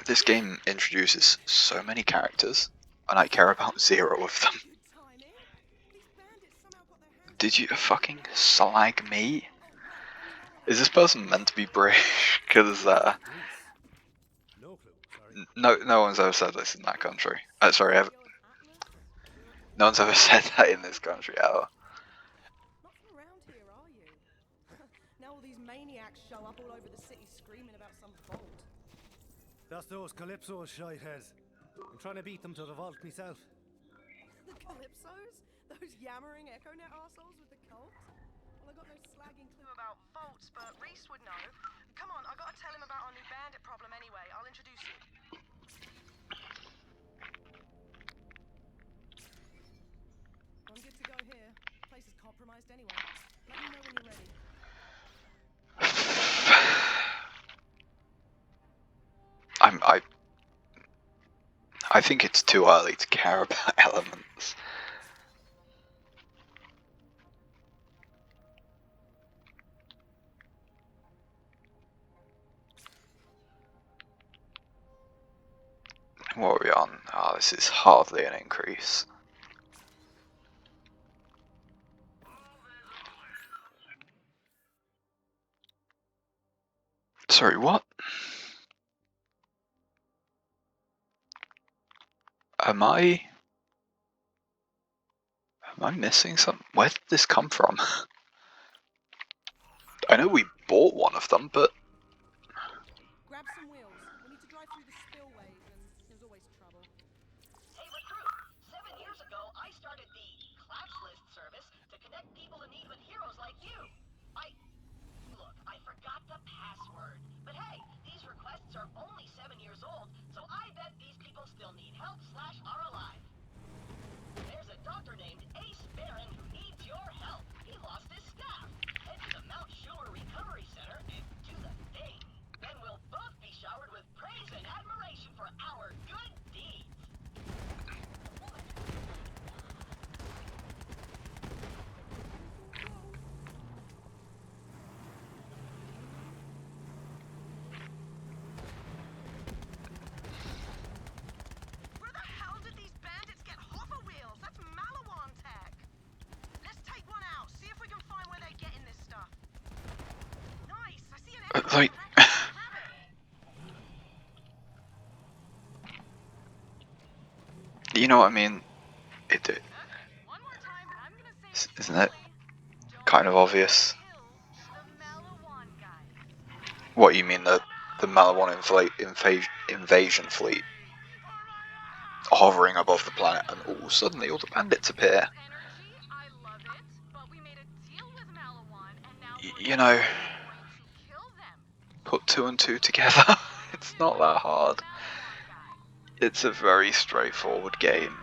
This game introduces so many characters, and I care about 0 of them. Good timing. These bandits somehow got their hands. Did you fucking slag me? Is this person meant to be British? Because, No clue, sorry. no one's ever said this in that country. Sorry, no one's ever said that in this country ever. Not from around here, are you? Now all these maniacs show up all over the city screaming about some vault. That's those Calypso shitheads. I'm trying to beat them to the vault myself. The Calypsos? Those yammering EchoNet arseholes with the cult? Well, I got no slagging clue About vaults, but Reese would know. Come on, I gotta tell him about our new bandit problem anyway. I'll introduce you. I'm good to go here. Place is compromised anyway. Let me know when you're ready. I think it's too early to care about elements. What are we on? Oh, this is hardly an increase. Sorry, what? Am I missing something? Where did this come from? I know we bought one of them, but... Grab some wheels. We need to drive through the spillways, and there's always trouble. Hey, recruit. 7 years ago, I started the Claps List service to connect people in need with heroes like you. Look, I forgot the password. But hey, these requests are only 7 years doctor named Ace Baron who needs your help. He lost his staff. Head to the Mount Schuler Recovery Center and do the thing. Then we'll both be showered with praise and admiration for our good deeds. Where the hell did these bandits get hover wheels? That's Malawan tech. Let's take one out, see if we can find where they're getting this stuff. Nice, I see an Like, you know what I mean? One more time, and I'm gonna say it Isn't it slowly. Don't kind of obvious? kill the Malawan guys. What you mean, the Malawan invasion fleet hovering above the planet, and all suddenly all the bandits appear. Energy, I love it, but we made a deal with Malawan, and now You know, we're going to kill them. put two and two together. It's not that hard. Malawan guys. It's a very straightforward game.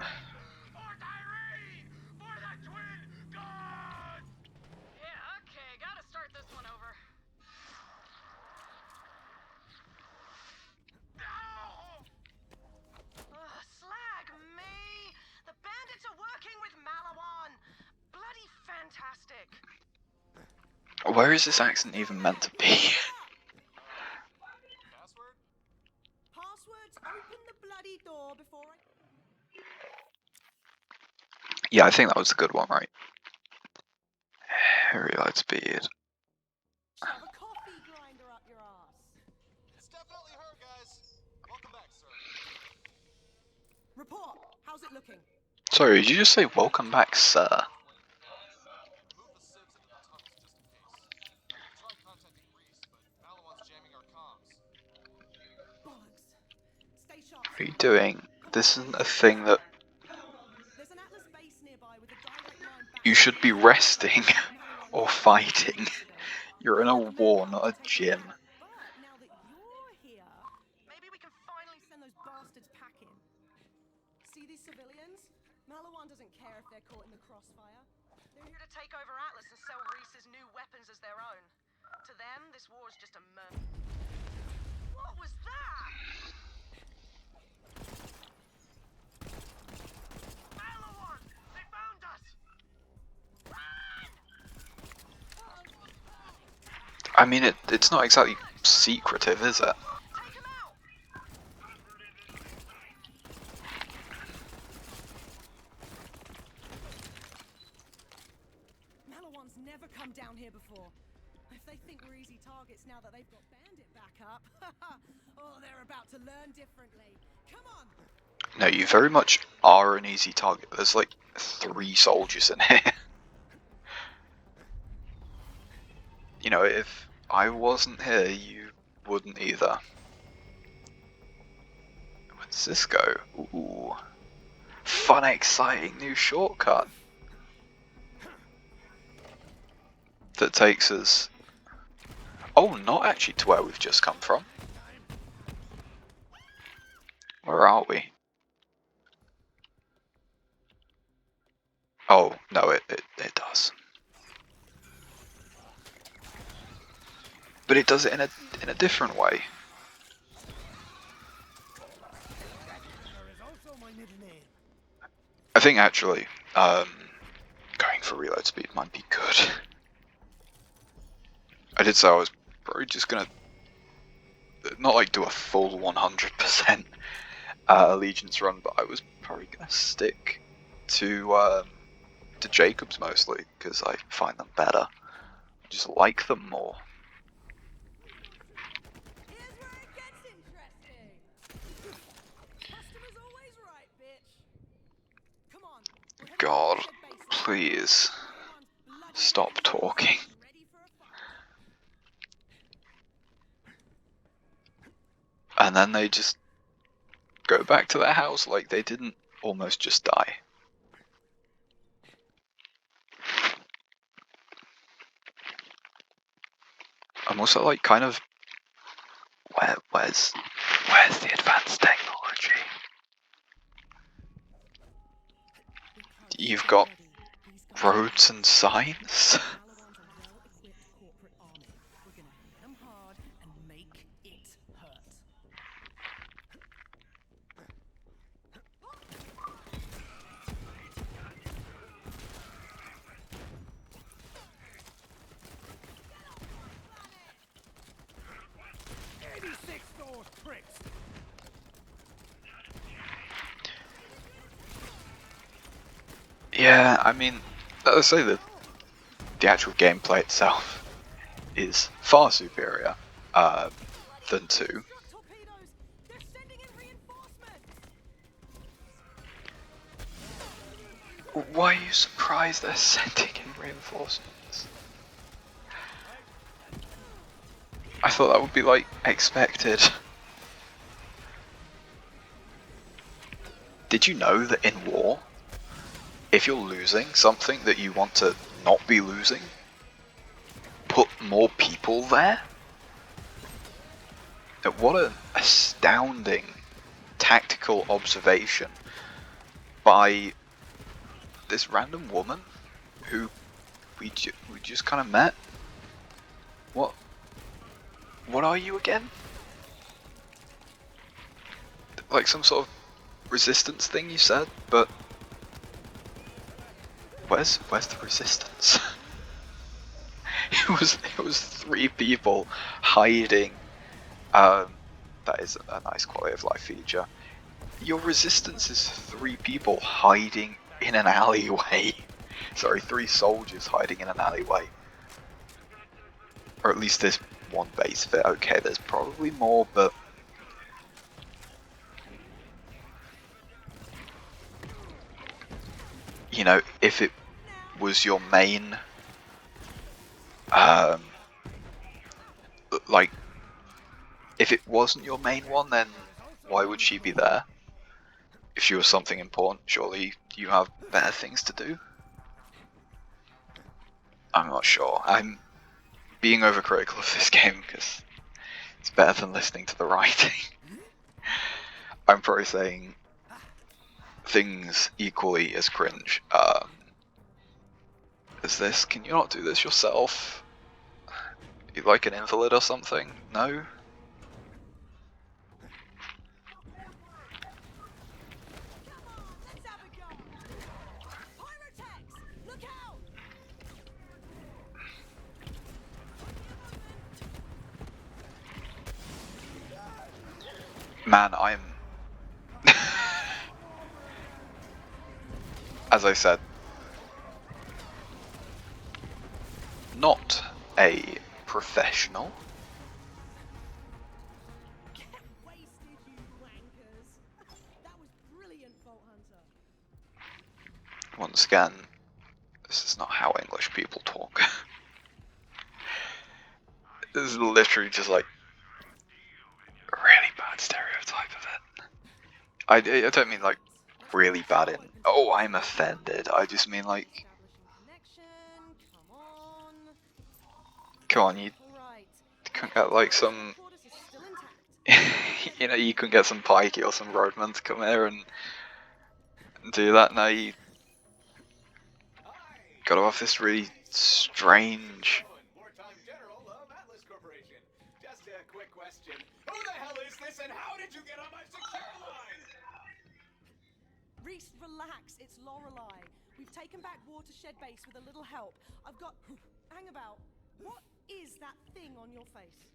Yeah, okay, gotta start this one over. Slag me! The bandits are working with Malawan! Bloody fantastic! Where is this accent even meant to be? Password? Passwords, open the bloody door before I... Yeah, I think that was a good one, right? Harry Lightspeed. Shove a coffee grinder up your ass. It's definitely her, guys. Welcome back, sir. Report, how's it looking? Sorry, did you just say welcome back, sir? Move the sieves into the tunnels just in case. We tried contacting Reese, but Malawan's jamming our comms. Bollocks. Stay sharp. What are you doing? This isn't a thing that There's an Atlas base nearby with a direct line back. you should be resting or fighting. You're in a war, not a gym. But now that you're here, maybe we can finally send those bastards packing. See these civilians? Malawan doesn't care if they're caught in the crossfire. They're here to take over Atlas and sell Reese's new weapons as their own. To them, this war is just a murder. What was that? Malawan! They found us! I mean, it's not exactly secretive, is it? Take him out! Malawan's never come down here before. If they think we're easy targets now that they've got Bandit back up, oh, they're about to learn differently. Come on! No, you very much are an easy target. There's like 3 soldiers in here. You know, if I wasn't here, you wouldn't either. Where does this go? Ooh. Fun, exciting new shortcut. That takes us... Oh, not actually to where we've just come from. Where are we? Oh, no, it does. But it does it in a different way. I think actually, going for reload speed might be good. I did say I was probably just gonna not like do a full 100% allegiance run, but I was probably gonna stick to Jacobs mostly because I find them better. I just like them more. Here's where it gets interesting. Customer's always right, bitch. Come on. we're heading God, to the base. please Malawan's bloody stop talking. ready for a fight. And then they just go back to their house like they didn't almost just die. I'm also like kind of where's the advanced technology? you've got roads and signs. Palawan's a well-equipped corporate army. We're gonna hit them hard and make it hurt. Yeah, I mean, I'll say that the actual gameplay itself is far superior than 2. Struck torpedoes! They're sending in reinforcements! Why are you surprised they're sending in reinforcements? I thought that would be, like, expected. Did you know that in war, if you're losing something that you want to not be losing, put more people there? What an astounding tactical observation by this random woman who we just kind of met. What are you again? Like some sort of resistance thing you said, but where's the resistance? it was 3 people hiding. That is a nice quality of life feature. Your resistance is 3 people hiding in an alleyway. Sorry, 3 soldiers hiding in an alleyway. Or at least this one base of it. Okay, there's probably more, but you know, if it was your main, like, if it wasn't your main one, then why would she be there? If she was something important, surely you have better things to do? I'm not sure. I'm being overcritical of this game because it's better than listening to the writing. I'm probably saying things equally as cringe as this. Can you not do this yourself? You like an invalid or something? No? Let's have a go! Pyrotechs! Look out! Man, I'm... as I said, not a professional. Get wasted, you wankers! That was brilliant, Vault Hunter. Once again, this is not how English people talk. This is literally just like a really bad stereotype of it. I don't mean like really bad in, oh, I'm offended. I just mean like, Establishing connection. Come on. come on, you All right. couldn't get like some, Quarters is still intact. you know, you couldn't get some pikey or some roadman to come here and do that. No, you gotta have this really strange... Wartime general of Atlas Corporation. Just a quick question. Who the hell is this and how did you get on my secure line? Reese, relax. It's Lorelei. We've taken back Watershed Base with a little help. I've got... Hang about. What is that thing on your face?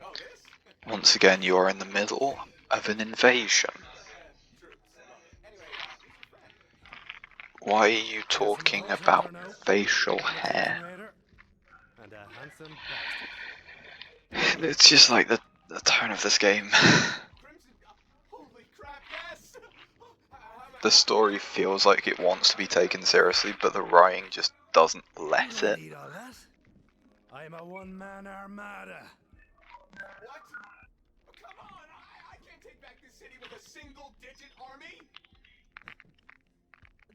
Oh, this? Once again, you are in the middle of an invasion. Why are you talking about facial hair? And a handsome bastard. It's just like the tone of this game. Crimson. Holy crap, yes! The story feels like it wants to be taken seriously, but the writing just doesn't let it. Need all that? I'm a one-man armada. What? Oh, come on! I can't take back this city with a single-digit army!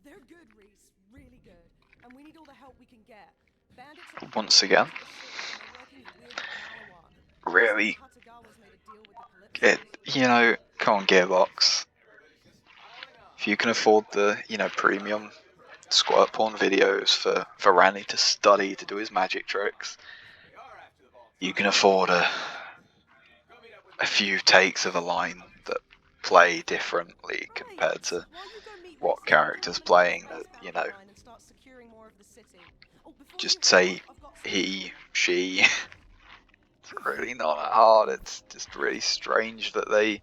They're good, Reese. Really good. And we need all the help we can get. Bandits are... Once again, really, you know, come on, Gearbox. If you can afford the, premium squirt porn videos for Randy to study to do his magic tricks, you can afford a few takes of a line that play differently compared to what character's playing that, just say he, she. It's really not that hard, it's just really strange that they...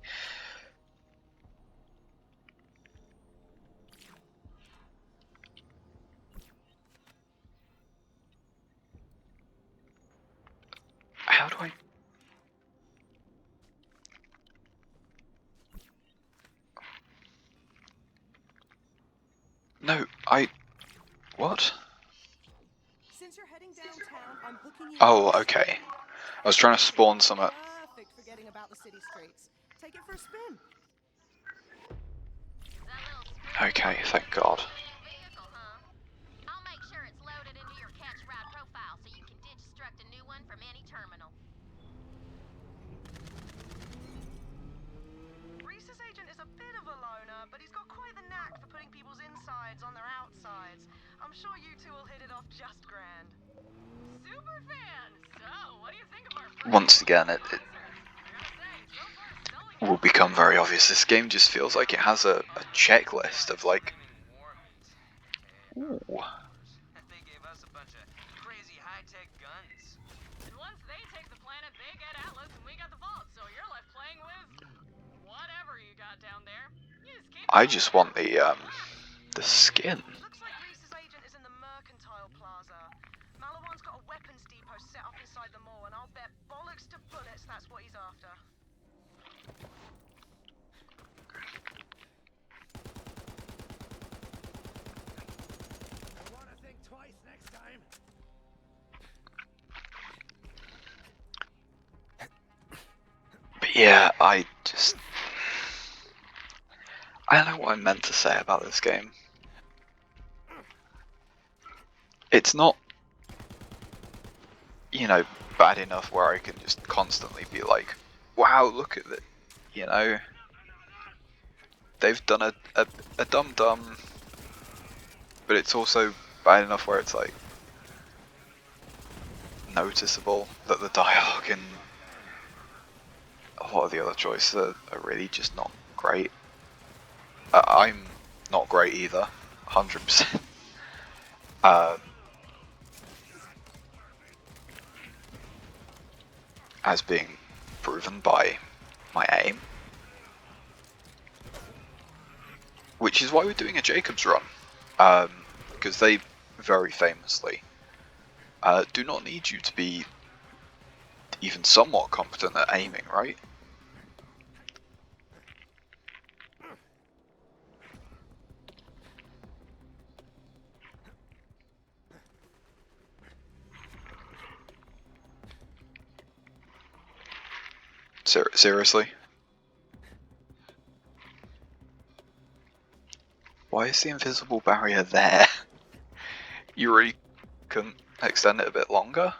How do I... No, what? Since you're heading downtown, I'm hooking you Oh, up. okay. I was trying to spawn some... Perfect for getting about the city streets. Take it for a spin. Okay, thank God. Vehicle, huh? I'll make sure it's loaded into your catch ride profile so you can destruct a new one from any terminal. Reese's agent is a bit of a loner, but he's got quite the knack for putting people's insides on their outsides. I'm sure you two will hit it off just grand. Super fan! So, what do you think of our Once again, it I gotta say, so far selling will become very obvious. This game just feels like it has a checklist of like... Ooh. They gave us a bunch of crazy high-tech guns. And once they take the planet, they get Atlas and we got the vault, so you're left playing with whatever you got down there. You just keep I just want the skin. Looks like Reese's agent is in the Mercantile Plaza. Malawan's got a weapons depot set up inside the mall, and I'll bet bollocks to bullets that's what he's after. I want to think twice next time. But yeah, I don't know what I meant to say about this game. It's not, bad enough where I can just constantly be like, wow, look at it, they've done a dum-dum, but it's also bad enough where it's like, noticeable that the dialogue and a lot of the other choices are really just not great. I'm not great either, 100%. As being proven by my aim. Which is why we're doing a Jacobs run. Because they very famously do not need you to be even somewhat competent at aiming, right? Seriously? Why is the invisible barrier there? You really couldn't extend it a bit longer?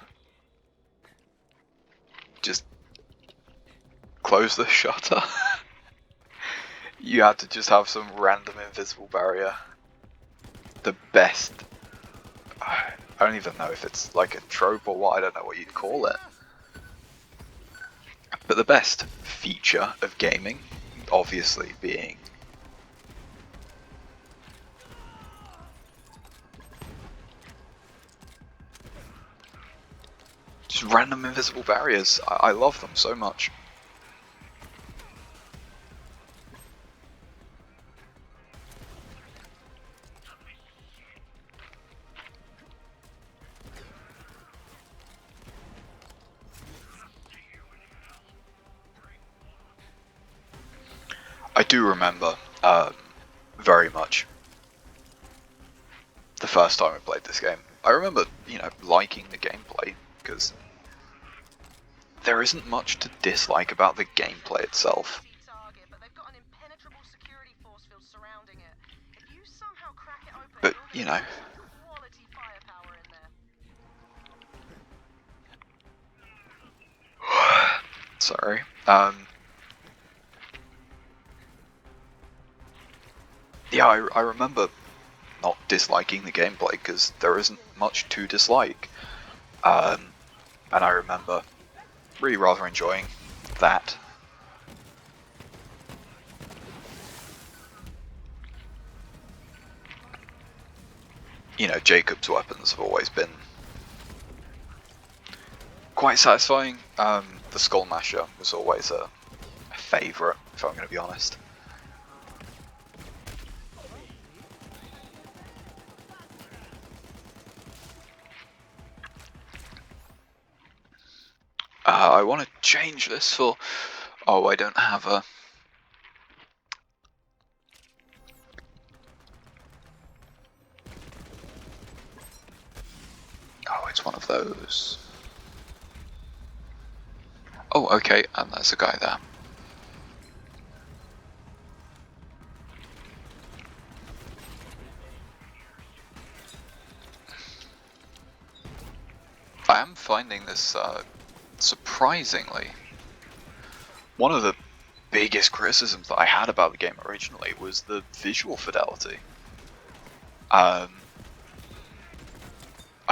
Just close the shutter? You had to just have some random invisible barrier. The best... I don't even know if it's like a trope or what, I don't know what you'd call it. But the best feature of gaming, obviously being just random invisible barriers. I love them so much. I do remember very much the first time I played this game. I remember, liking the gameplay, because there isn't much to dislike about the gameplay itself. Target, but they've got an impenetrable security force field surrounding it. If you somehow crack it open, But, you're gonna get quality firepower in there. Sorry. yeah, I remember not disliking the gameplay because there isn't much to dislike. And I remember really rather enjoying that. You know, Jacob's weapons have always been quite satisfying. The Skull Masher was always a favourite, if I'm going to be honest. I want to change this for... Oh, I don't have a... Oh, it's one of those. Oh, okay, and there's a guy there. I am finding this surprisingly... One of the biggest criticisms that I had about the game originally was the visual fidelity. I'm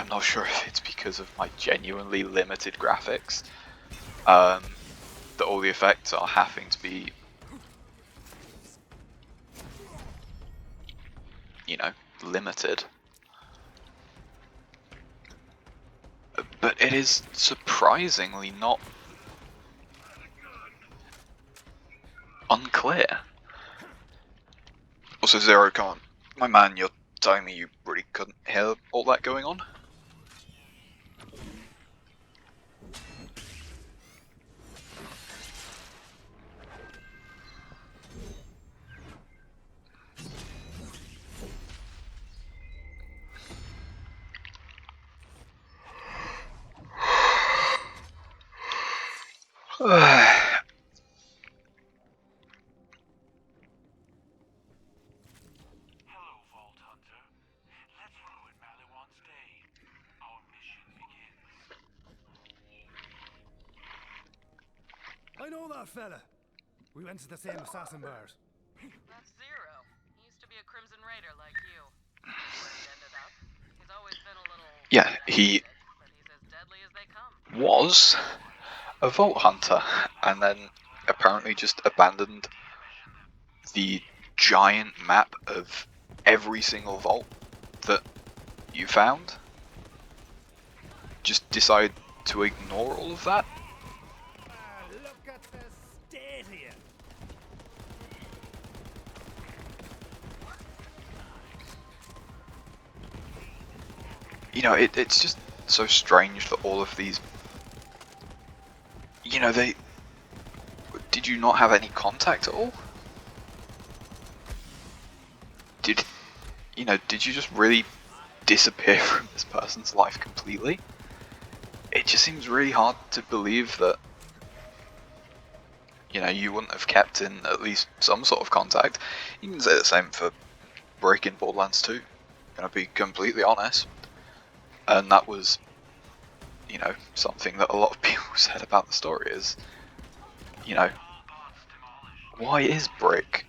not sure if it's because of my genuinely limited graphics, that all the effects are having to be, you know, limited. But it is surprisingly not unclear. Also, Zero, come on. My man, you're telling me you really couldn't hear all that going on? Hello, Vault Hunter. Let's ruin Maliwan's day. Our mission begins. I know that fella. We went to the same assassin bars. That's Zero. He used to be a Crimson Raider like you. Where he ended up. He's always been a little... Yeah, he but he's as deadly as they come. was a Vault Hunter, and then apparently just abandoned the giant map of every single vault that you found. Just decide to ignore all of that. Look at the state here. You know, it's just so strange that all of these... You know, they... Did you not have any contact at all? Did you just really disappear from this person's life completely? It just seems really hard to believe that, you know, you wouldn't have kept in at least some sort of contact. You can say the same for Breaking Borderlands 2, gonna be completely honest. And that was, you know, something that a lot of people said about the story is, you know, why is Brick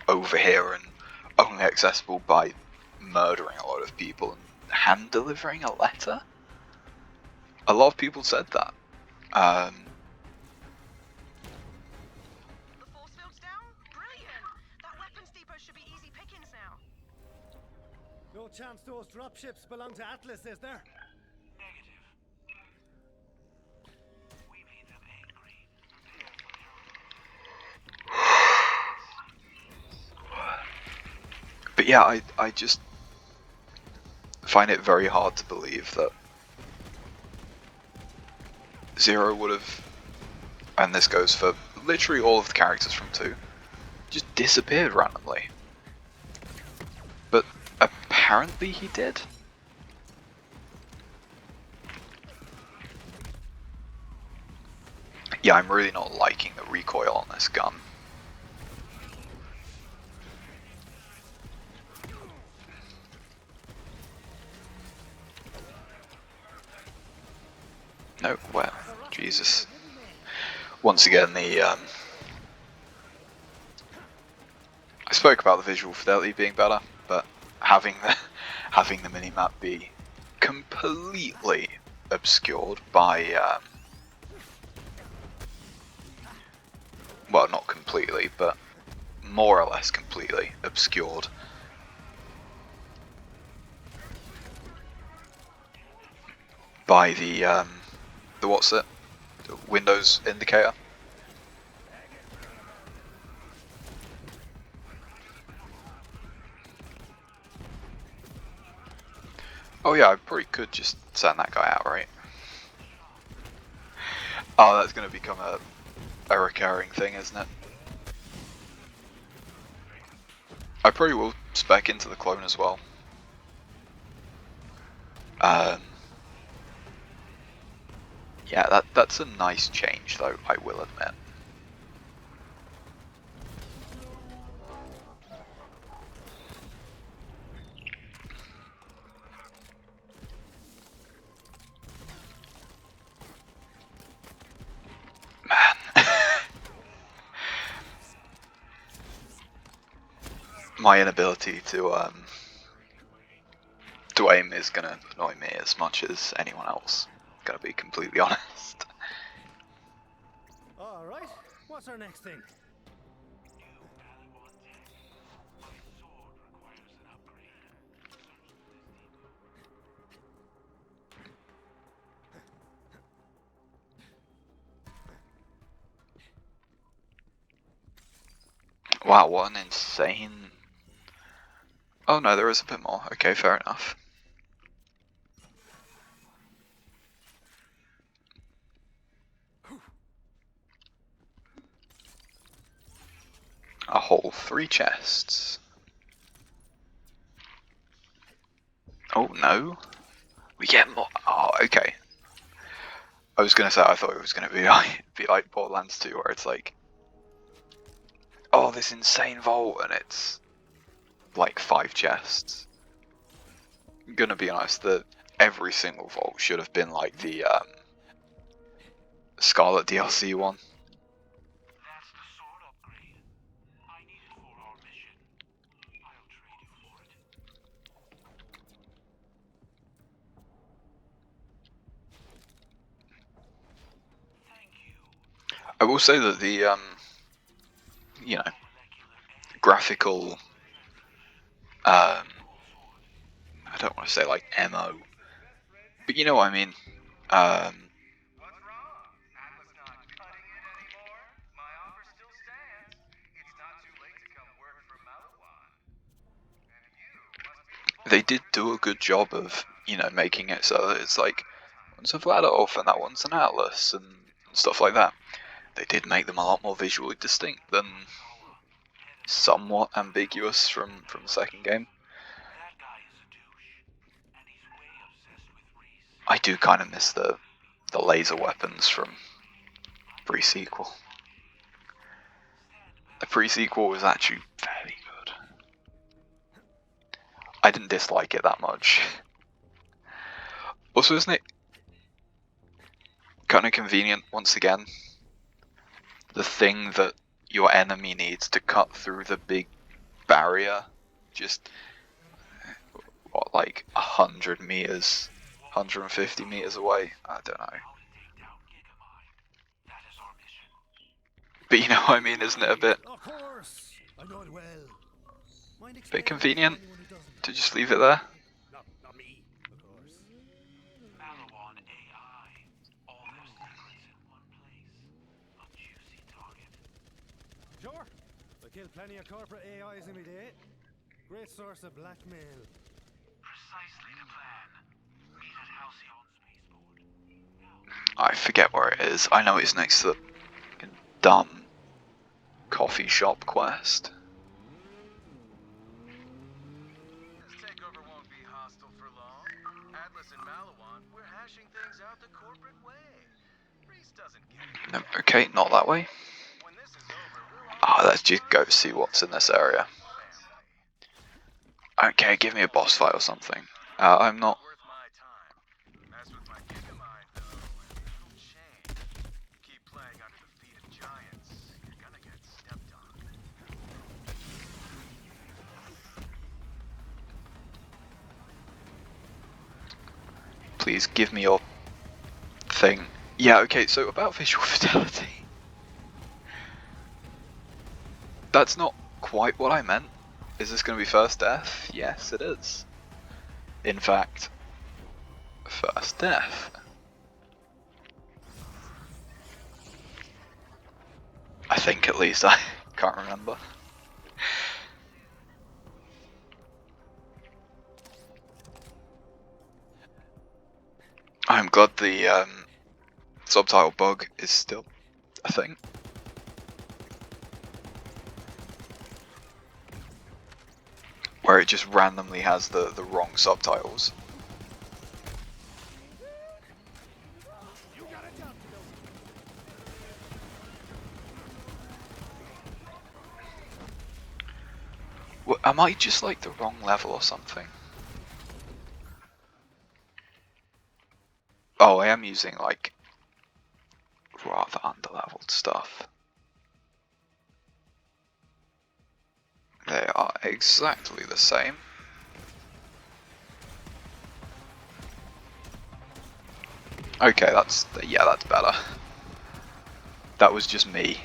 over here and only accessible by murdering a lot of people and hand delivering a letter? A lot of people said that. The force field's down? Brilliant! That weapons depot should be easy pickings now. No chance those dropships belong to Atlas, is there? Negative. We made them angry. But yeah, I just find it very hard to believe that Zero would have, and this goes for literally all of the characters from 2, just disappeared randomly. But apparently he did. Yeah, I'm really not liking the recoil on this gun. No, well, Jesus. Once again, the I spoke about the visual fidelity being better, but having the minimap be completely obscured by well, not completely, but more or less completely obscured by the what's it? The Windows indicator. Oh yeah, I probably could just send that guy out, right? Oh, that's going to become a recurring thing, isn't it? I probably will spec into the clone as well. Yeah, that's a nice change, though, I will admit. Man. My inability to aim is gonna annoy me as much as anyone else. Gotta be completely honest. All right. What's our next thing? Wow, what an insane... Oh no, there is a bit more. Okay, fair enough. A whole 3 chests. Oh no. We get more. Oh, okay. I was gonna say I thought it was gonna be like Borderlands 2, where it's like, oh, this insane vault, and it's like 5 chests. I'm gonna be honest, that every single vault should have been like the Scarlet DLC one. That's the sword upgrade. I need it for our mission. I'll trade you for it. Thank you. I will say that the you know, graphical I don't want to say like MO, but you know what I mean. What's wrong? Atlas not cutting it anymore? My offer still stands. It's not too late to come work for Malawan. And you must be... They did do a good job of, you know, making it so that it's like, one's a Vladolf and that one's an Atlas and stuff like that. They did make them a lot more visually distinct than somewhat ambiguous from the second game. That guy is a douche, and he's way obsessed with Reese. I do kind of miss the laser weapons from pre-sequel. The pre-sequel was actually very good. I didn't dislike it that much. Also, isn't it kind of convenient, once again, the thing that your enemy needs to cut through the big barrier, just, what, like 100 meters, 150 meters away? I don't know. How to take down gigamind. That is our mission. But you know what I mean, isn't it a bit Of course. I know it well. Mind bit explaining convenient to anyone who doesn't? to just leave it there? Not me, of course. Malawan AI. All their secrets in one place. A juicy target. Sure. I killed plenty of corporate AIs in my day. Great source of blackmail. Precisely the plan. Meet at Halcyon Spaceport. I forget where it is. I know it's next to the dumb coffee shop quest. This takeover won't be hostile for long. Atlas and Malawan, we're hashing things out the corporate way. Reese doesn't get it. No, okay, not that way. When this is over, we'll all Let's just go see what's in this area. Okay, give me a boss fight or something. I'm not... worth my time. Mess with my gigamind, though, and it'll change. Keep playing under the feet of giants, you're gonna get stepped on. please give me your thing. Yeah, okay, so about visual fidelity. That's not quite what I meant. Is this going to be first death? Yes, it is. In fact, first death. I think, at least. I can't remember. I'm glad the subtitle bug is still a thing. Where it just randomly has the wrong subtitles. Well, am I just like the wrong level or something? Oh, I am using like rather underleveled stuff. They are exactly the same. Okay, that's better. That was just me.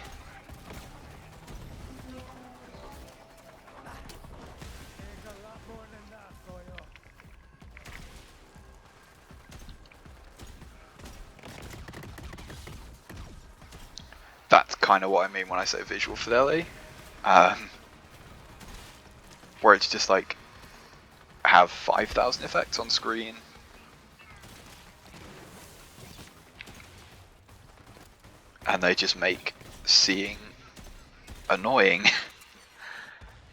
That's kind of what I mean when I say visual fidelity. Where it's just like have 5,000 effects on screen. And they just make seeing annoying.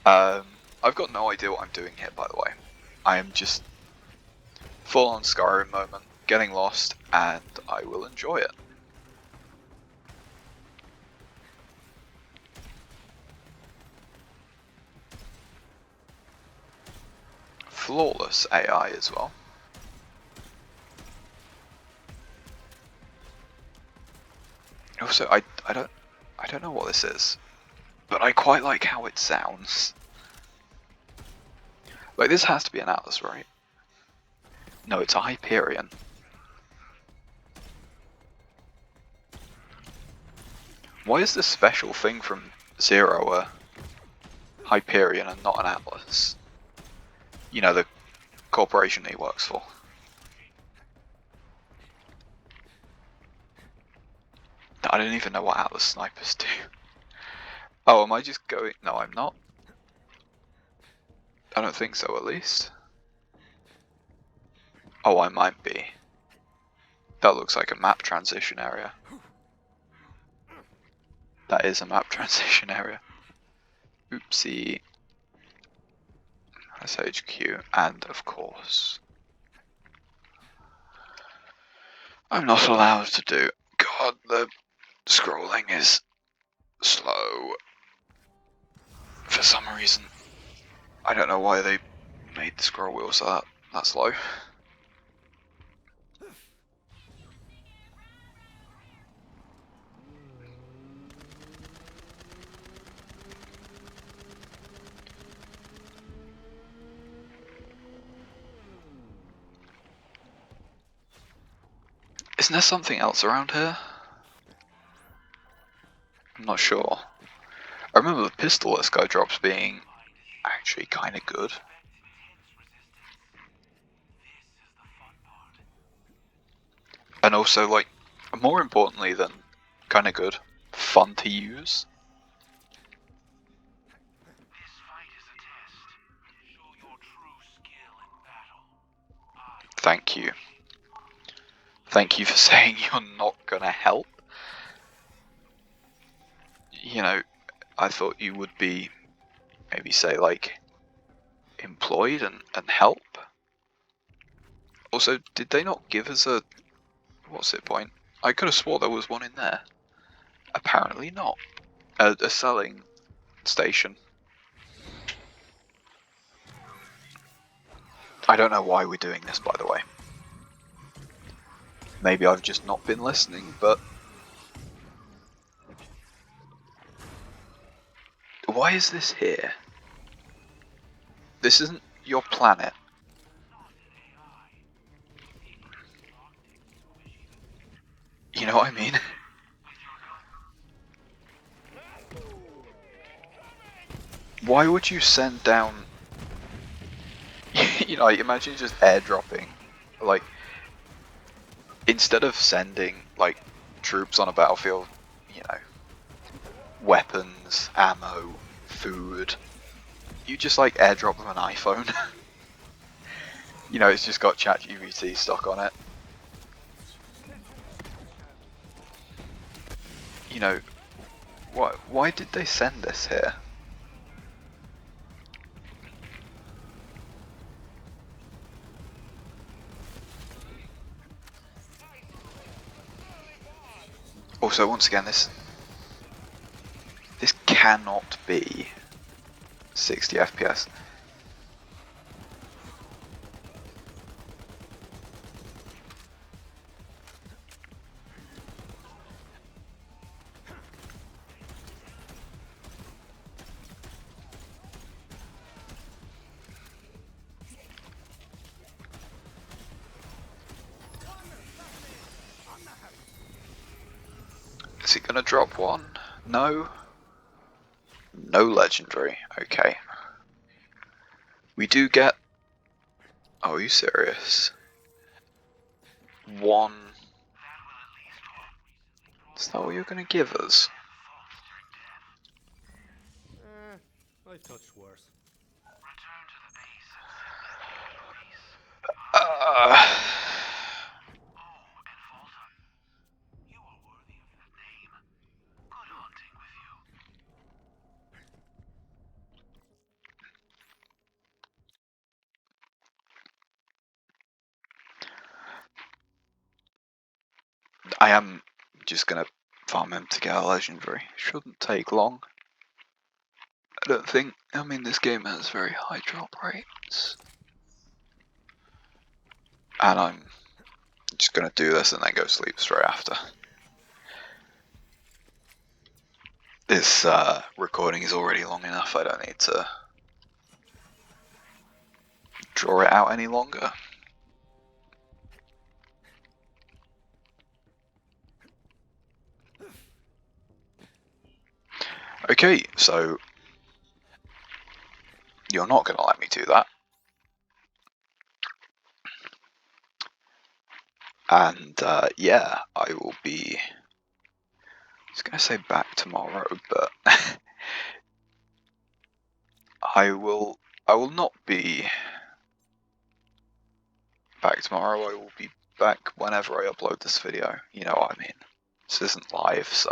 I've got no idea what I'm doing here, by the way. I am just full on Skyrim moment, getting lost, and I will enjoy it. Flawless AI as well. Also, I don't know what this is, but I quite like how it sounds. Like, this has to be an Atlas, right? No, it's a Hyperion. Why is this special thing from Zero a Hyperion and not an Atlas? You know, the corporation he works for. I don't even know what Atlas snipers do. Oh, am I just going? No, I'm not. I don't think so, at least. Oh, I might be. That looks like a map transition area. That is a map transition area. Oopsie. That's HQ, and of course, I'm not allowed to do. God, the scrolling is slow. For some reason. I don't know why they made the scroll wheel so that slow. Isn't there something else around here? I'm not sure. I remember the pistol this guy drops being actually kind of good. And also, like, more importantly than kind of good, fun to use. This fight is a test. Show your true skill in battle. Thank you. Thank you for saying you're not gonna help. You know, I thought you would be, maybe say, like, employed and help. Also, did they not give us a, what's it point? I could have swore there was one in there. Apparently not. A selling station. I don't know why we're doing this, by the way. Maybe I've just not been listening, but... Why is this here? This isn't your planet. You know what I mean? Why would you send down... you know, like, imagine just airdropping. Like, instead of sending, like, troops on a battlefield, you know, weapons, ammo, food, you just, like, airdrop them an iPhone. You know, it's just got ChatGPT stock on it. You know, why did they send this here? Also, once again, this cannot be 60 FPS. Is it gonna drop one? No. No legendary. Okay. We do get... Oh, are you serious? One... Is that what you're gonna give us? I touched worse. Return to the base and set the peace. Oh, and Fulton, you are worthy of that name. Good hunting with you. I am just gonna farm him to get a legendary. Shouldn't take long. I don't think... I mean, this game has very high drop rates. And I'm just gonna do this and then go sleep straight after. This recording is already long enough, I don't need to draw it out any longer. Okay, so you're not gonna let me do that. And yeah, I will be... I was gonna say back tomorrow, but I will not be back tomorrow. I will be back whenever I upload this video. You know what I mean. This isn't live, so